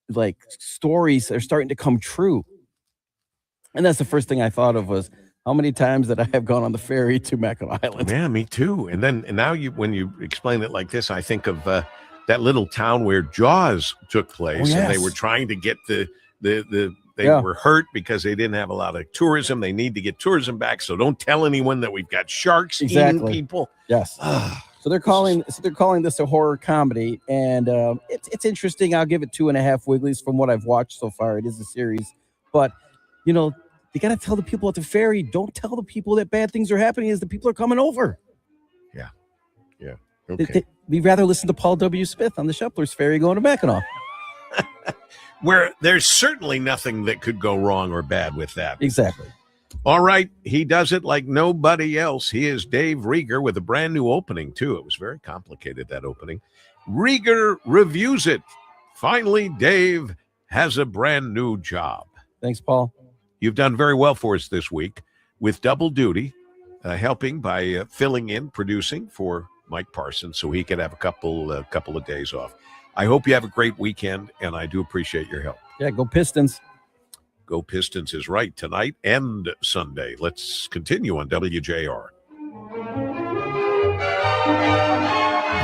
like stories are starting to come true. And that's the first thing I thought of, was how many times that I have gone on the ferry to Mackinac Island. Yeah, me too. And now when you explain it like this, I think of that little town where Jaws took place, and they were trying to get they were hurt because they didn't have a lot of tourism. They need to get tourism back, so don't tell anyone that we've got sharks eating people. Yes. So they're calling this a horror comedy, and it's interesting. I'll give it 2.5 Wigglies from what I've watched so far. It is a series, but you got to tell the people at the ferry. Don't tell the people that bad things are happening as the people are coming over. Yeah. Okay. We'd rather listen to Paul W. Smith on the Shepler's Ferry going to Mackinac. Where there's certainly nothing that could go wrong or bad with that. Exactly. All right. He does it like nobody else. He is Dave Rieger with a brand new opening, too. It was very complicated, that opening. Rieger reviews it. Finally, Dave has a brand new job. Thanks, Paul. You've done very well for us this week with double duty, helping by filling in, producing for Mike Parsons so he could have a couple of days off. I hope you have a great weekend, and I do appreciate your help. Yeah, go Pistons. Go Pistons is right, tonight and Sunday. Let's continue on WJR.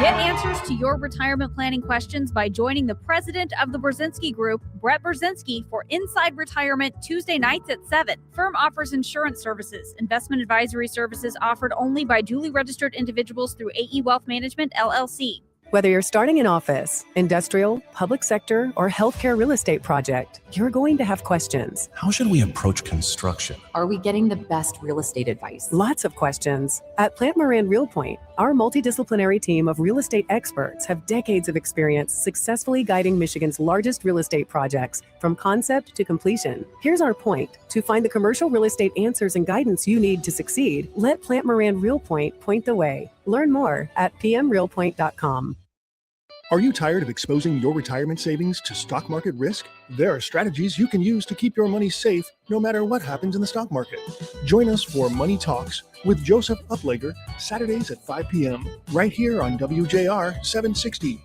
Get answers to your retirement planning questions by joining the president of the Brzezinski Group, Brett Brzezinski, for Inside Retirement Tuesday nights at 7. Firm offers insurance services, investment advisory services offered only by duly registered individuals through AE Wealth Management, LLC. Whether you're starting an office, industrial, public sector, or healthcare real estate project, you're going to have questions. How should we approach construction? Are we getting the best real estate advice? Lots of questions. At Plant Moran Real Point, our multidisciplinary team of real estate experts have decades of experience successfully guiding Michigan's largest real estate projects from concept to completion. Here's our point. To find the commercial real estate answers and guidance you need to succeed, let Plant Moran RealPoint point the way. Learn more at pmrealpoint.com. Are you tired of exposing your retirement savings to stock market risk? There are strategies you can use to keep your money safe no matter what happens in the stock market. Join us for Money Talks with Joseph Uplager, Saturdays at 5 p.m. right here on WJR 760.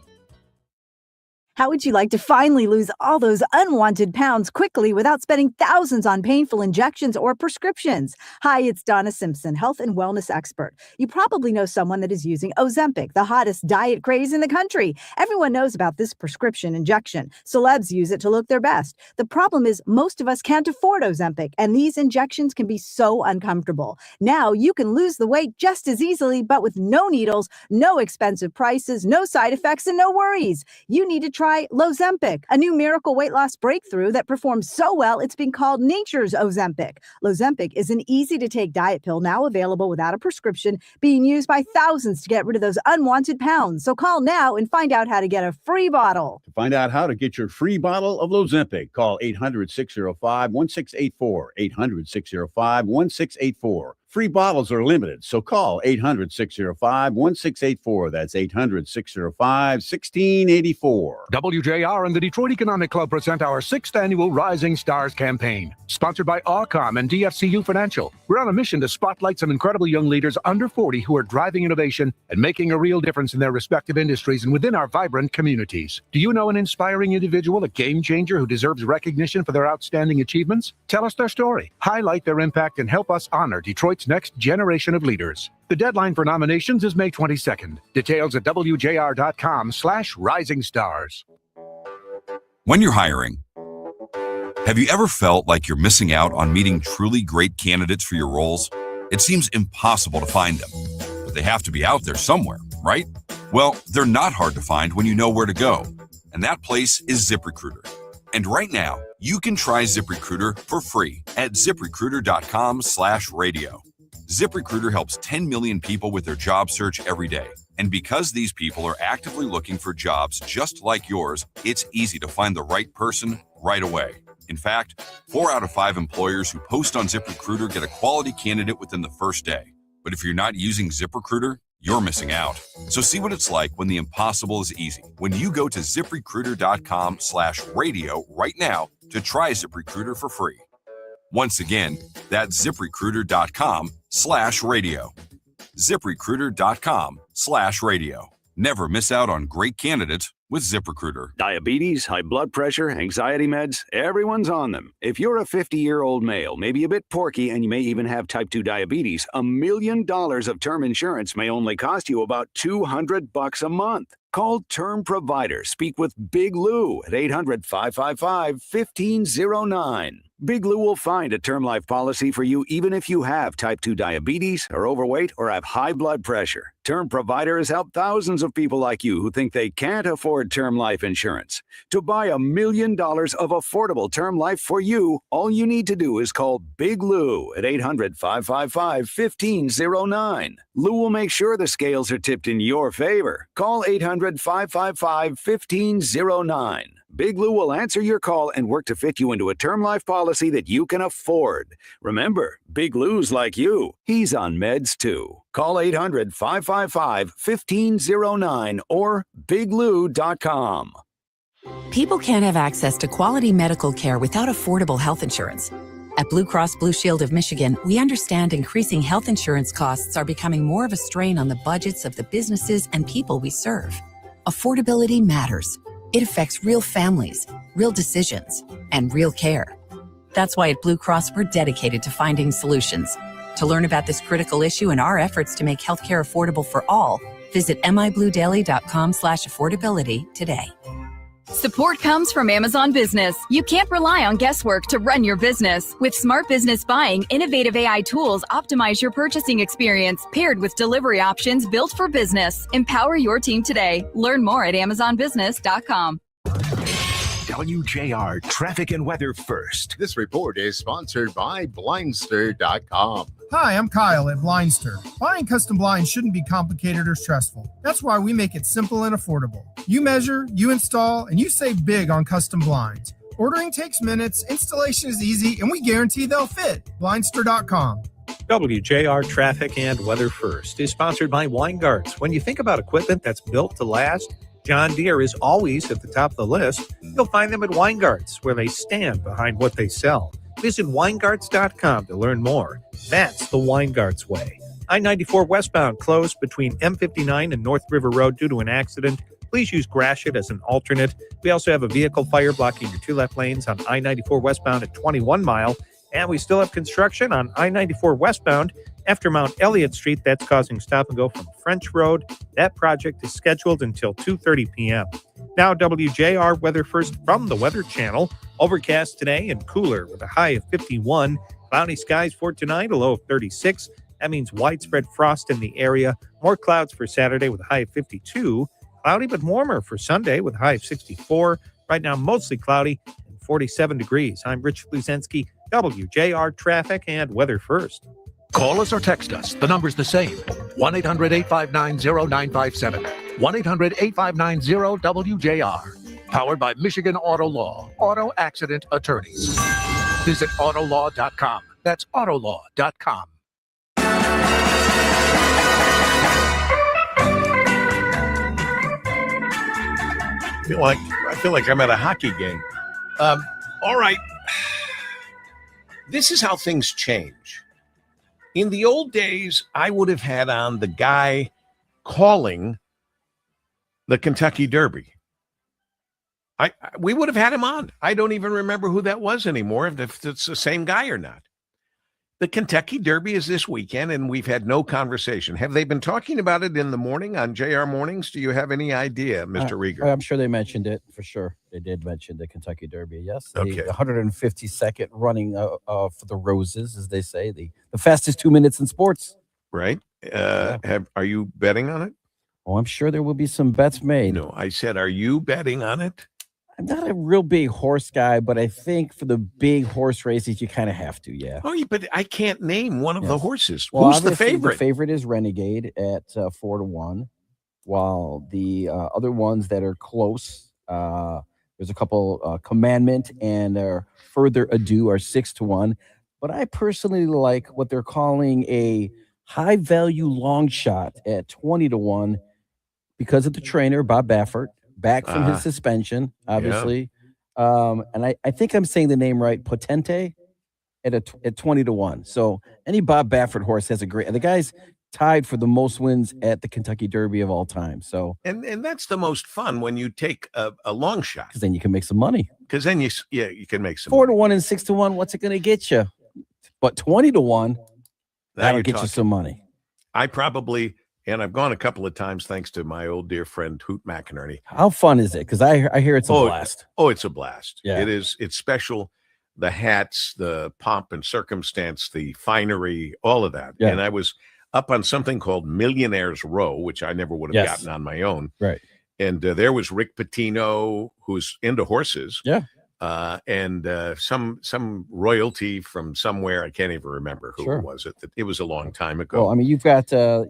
How would you like to finally lose all those unwanted pounds quickly without spending thousands on painful injections or prescriptions? Hi, it's Donna Simpson, health and wellness expert. You probably know someone that is using Ozempic, the hottest diet craze in the country. Everyone knows about this prescription injection. Celebs use it to look their best. The problem is most of us can't afford Ozempic, and these injections can be so uncomfortable. Now you can lose the weight just as easily, but with no needles, no expensive prices, no side effects, and no worries. You need to try Lozempic, a new miracle weight loss breakthrough that performs so well it's been called nature's Ozempic. Lozempic is an easy-to-take diet pill now available without a prescription, being used by thousands to get rid of those unwanted pounds. So call now and find out how to get a free bottle. To find out how to get your free bottle of Lozempic, call 800-605-1684, 800-605-1684. Free bottles are limited, so call 800-605-1684. That's 800-605-1684. WJR and the Detroit Economic Club present our 6th annual Rising Stars campaign, sponsored by Awcom and DFCU Financial. We're on a mission to spotlight some incredible young leaders under 40 who are driving innovation and making a real difference in their respective industries and within our vibrant communities. Do you know an inspiring individual, a game changer who deserves recognition for their outstanding achievements? Tell us their story, highlight their impact, and help us honor Detroit's next generation of leaders. The deadline for nominations is May 22nd. Details at WJR.com/Rising Stars. When you're hiring, have you ever felt like you're missing out on meeting truly great candidates for your roles? It seems impossible to find them, but they have to be out there somewhere, right? Well, they're not hard to find when you know where to go, and that place is ZipRecruiter. And right now, you can try ZipRecruiter for free at ZipRecruiter.com/radio. ZipRecruiter helps 10 million people with their job search every day. And because these people are actively looking for jobs just like yours, it's easy to find the right person right away. In fact, 4 out of 5 employers who post on ZipRecruiter get a quality candidate within the first day. But if you're not using ZipRecruiter, you're missing out. So see what it's like when the impossible is easy. When you go to ZipRecruiter.com/radio right now to try ZipRecruiter for free. Once again, that's ZipRecruiter.com/radio. ZipRecruiter.com/radio. Never miss out on great candidates with ZipRecruiter. Diabetes, high blood pressure, anxiety meds, everyone's on them. If you're a 50-year-old male, maybe a bit porky, and you may even have type 2 diabetes, $1 million of term insurance may only cost you about $200 a month. Call Term Provider. Speak with Big Lou at 800-555-1509. Big Lou will find a term life policy for you even if you have type 2 diabetes, are overweight, or have high blood pressure. Term Provider has helped thousands of people like you who think they can't afford term life insurance. To buy $1 million of affordable term life for you, all you need to do is call Big Lou at 800-555-1509. Lou will make sure the scales are tipped in your favor. Call 800-555-1509. Big Lou will answer your call and work to fit you into a term life policy that you can afford. Remember, Big Lou's like you. He's on meds too. Call 800-555-1509 or biglou.com. People can't have access to quality medical care without affordable health insurance. At Blue Cross Blue Shield of Michigan, we understand increasing health insurance costs are becoming more of a strain on the budgets of the businesses and people we serve. Affordability matters. It affects real families, real decisions, and real care. That's why at Blue Cross, we're dedicated to finding solutions. To learn about this critical issue and our efforts to make healthcare affordable for all, visit mibluedaily.com/affordability today. Support comes from Amazon Business. You can't rely on guesswork to run your business. With Smart Business Buying, innovative AI tools optimize your purchasing experience, paired with delivery options built for business. Empower your team today. Learn more at amazonbusiness.com. WJR Traffic and Weather First. This report is sponsored by Blindster.com. Hi, I'm Kyle at Blindster. Buying custom blinds shouldn't be complicated or stressful. That's why we make it simple and affordable. You measure, you install, and you save big on custom blinds. Ordering takes minutes, installation is easy, and we guarantee they'll fit. Blindster.com. WJR Traffic and Weather First is sponsored by Weingarts. When you think about equipment that's built to last, John Deere is always at the top of the list. You'll find them at Weingarts, where they stand behind what they sell. Visit Weingarts.com to learn more. That's the Weingarts way. I-94 westbound closed between M59 and North River Road due to an accident. Please use Gratiot as an alternate. We also have a vehicle fire blocking your two left lanes on I-94 westbound at 21 Mile. And we still have construction on I-94 westbound after Mount Elliott Street. That's causing stop and go from French Road. That project is scheduled until 2:30 p.m. Now, WJR Weather First from the Weather Channel. Overcast today and cooler with a high of 51. Cloudy skies for tonight, a low of 36. That means widespread frost in the area. More clouds for Saturday with a high of 52. Cloudy but warmer for Sunday with a high of 64. Right now, mostly cloudy and 47 degrees. I'm Rich Luzinski, WJR Traffic and Weather First. Call us or text us. The number's the same. 1-800-859-0957. 1-800-859-0WJR. Powered by Michigan Auto Law. Auto Accident Attorneys. Visit Autolaw.com. That's Autolaw.com. I feel like I'm at a hockey game. All right. This is how things change. In the old days, I would have had on the guy calling the Kentucky Derby. We would have had him on. I don't even remember who that was anymore, if it's the same guy or not. The Kentucky Derby is this weekend, and we've had no conversation. Have they been talking about it in the morning on JR Mornings? Do you have any idea, Mr. Rieger? I'm sure they mentioned it for sure. They did mention the Kentucky Derby, yes. Okay. The 152nd running for the Roses, as they say, the fastest 2 minutes in sports. Right. Are you betting on it? Oh, I'm sure there will be some bets made. No, I said, are you betting on it? I'm not a real big horse guy, but I think for the big horse races, you kind of have to, yeah. Oh, but I can't name one of the horses. Well, Who's the favorite? The favorite is Renegade at 4-1, while the other ones that are close, there's a couple, Commandment and Further Ado are 6-1. But I personally like what they're calling a high-value long shot at 20-1 because of the trainer, Bob Baffert. Back from his suspension, obviously. Yeah. And I think I'm saying the name right, Potente at 20-1. So any Bob Baffert horse has the guy's tied for the most wins at the Kentucky Derby of all time. So and that's the most fun when you take a long shot. Because then you can make some money. Because then you can make some 4-1 and 6-1, what's it going to get you? But 20-1, that'll get you some money. I probably... And I've gone a couple of times thanks to my old dear friend Hoot McInerney. How fun is it? Because I hear it's a blast. Oh, it's a blast. Yeah. It is. It's special. The hats, the pomp and circumstance, the finery, all of that. Yeah. And I was up on something called Millionaires Row, which I never would have gotten on my own. Right. And there was Rick Pitino, who's into horses. Yeah. And some royalty from somewhere. I can't even remember who it was. It was a long time ago. Well, I mean, you've got there's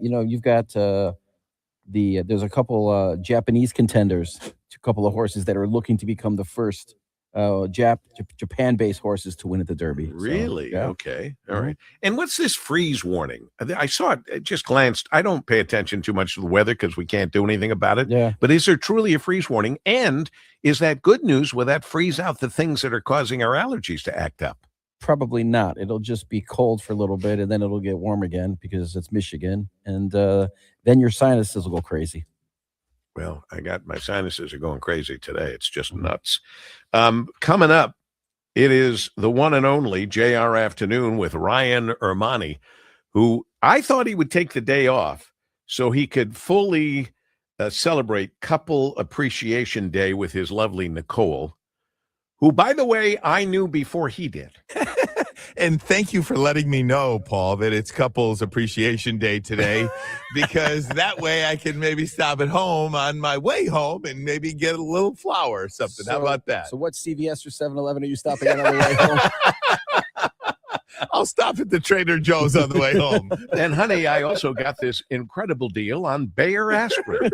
a couple Japanese contenders, a couple of horses that are looking to become the first Japan-based horses to win at the Derby. Really? So, yeah. Okay. All right. And what's this freeze warning? I saw it. I just glanced. I don't pay attention too much to the weather because we can't do anything about it. Yeah. But is there truly a freeze warning? And is that good news? Will that freeze out the things that are causing our allergies to act up? Probably not. It'll just be cold for a little bit, and then it'll get warm again because it's Michigan. And then your sinuses will go crazy. Well, my sinuses are going crazy today. It's just nuts. Coming up, it is the one and only JR Afternoon with Ryan Ermani, who I thought he would take the day off so he could fully celebrate Couple Appreciation Day with his lovely Nicole, who, by the way, I knew before he did. And thank you for letting me know, Paul, that it's Couples Appreciation Day today, because that way I can maybe stop at home on my way home and maybe get a little flower or something. How about that? So what CVS or 7-Eleven are you stopping at on the way home? I'll stop at the Trader Joe's on the way home. And, honey, I also got this incredible deal on Bayer aspirin.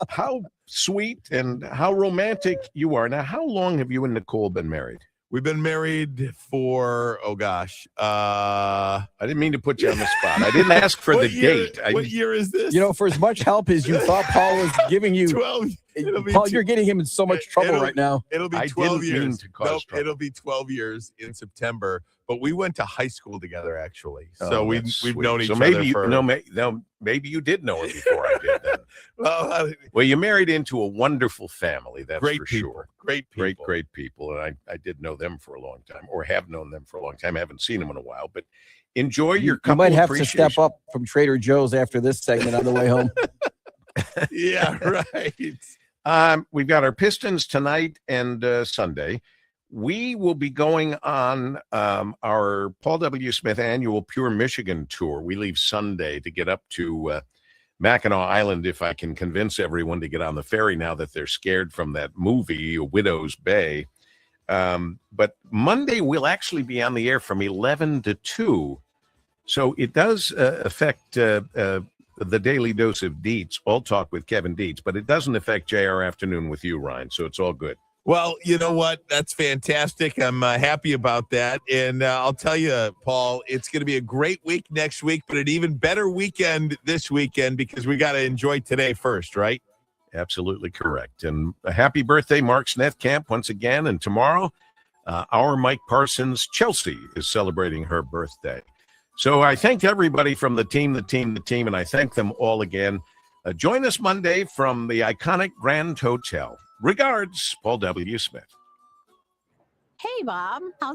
how sweet and how romantic you are. Now, how long have you and Nicole been married? We've been married for, I didn't mean to put you on the spot. I didn't ask for the date. What year is this? You know, for as much help as you thought Paul was giving you, 12. Paul, you're getting him in so much trouble right now. It'll be I 12 didn't mean years. to cause trouble. It'll be 12 years in September. But we went to high school together, actually. Oh, So we've that's we've sweet. known each so other maybe for. maybe you did know her before I did then. Well, you married into a wonderful family, that's great for people. sure. Great people. Great people. And I did know them for a long time, or have known them for a long time. I haven't seen them in a while, but enjoy your You couple might have to appreciation. step up from Trader Joe's after this segment on the way home. Yeah, right. We've got our Pistons tonight and Sunday. We will be going on our Paul W. Smith annual Pure Michigan tour. We leave Sunday to get up to Mackinac Island, if I can convince everyone to get on the ferry now that they're scared from that movie, Widow's Bay. But Monday, we'll actually be on the air from 11 to 2. So it does affect the Daily Dose of Dietz, All Talk with Kevin Dietz, but it doesn't affect JR Afternoon with you, Ryan. So it's all good. Well, you know what? That's fantastic. I'm happy about that. And I'll tell you, Paul, it's going to be a great week next week, but an even better weekend this weekend because we got to enjoy today first, right? Absolutely correct. And a happy birthday, Mark Snethkamp, once again. And tomorrow, our Mike Parsons, Chelsea, is celebrating her birthday. So I thank everybody from the team, and I thank them all again. Join us Monday from the iconic Grand Hotel. Regards, Paul W. Smith. Hey, Bob. How's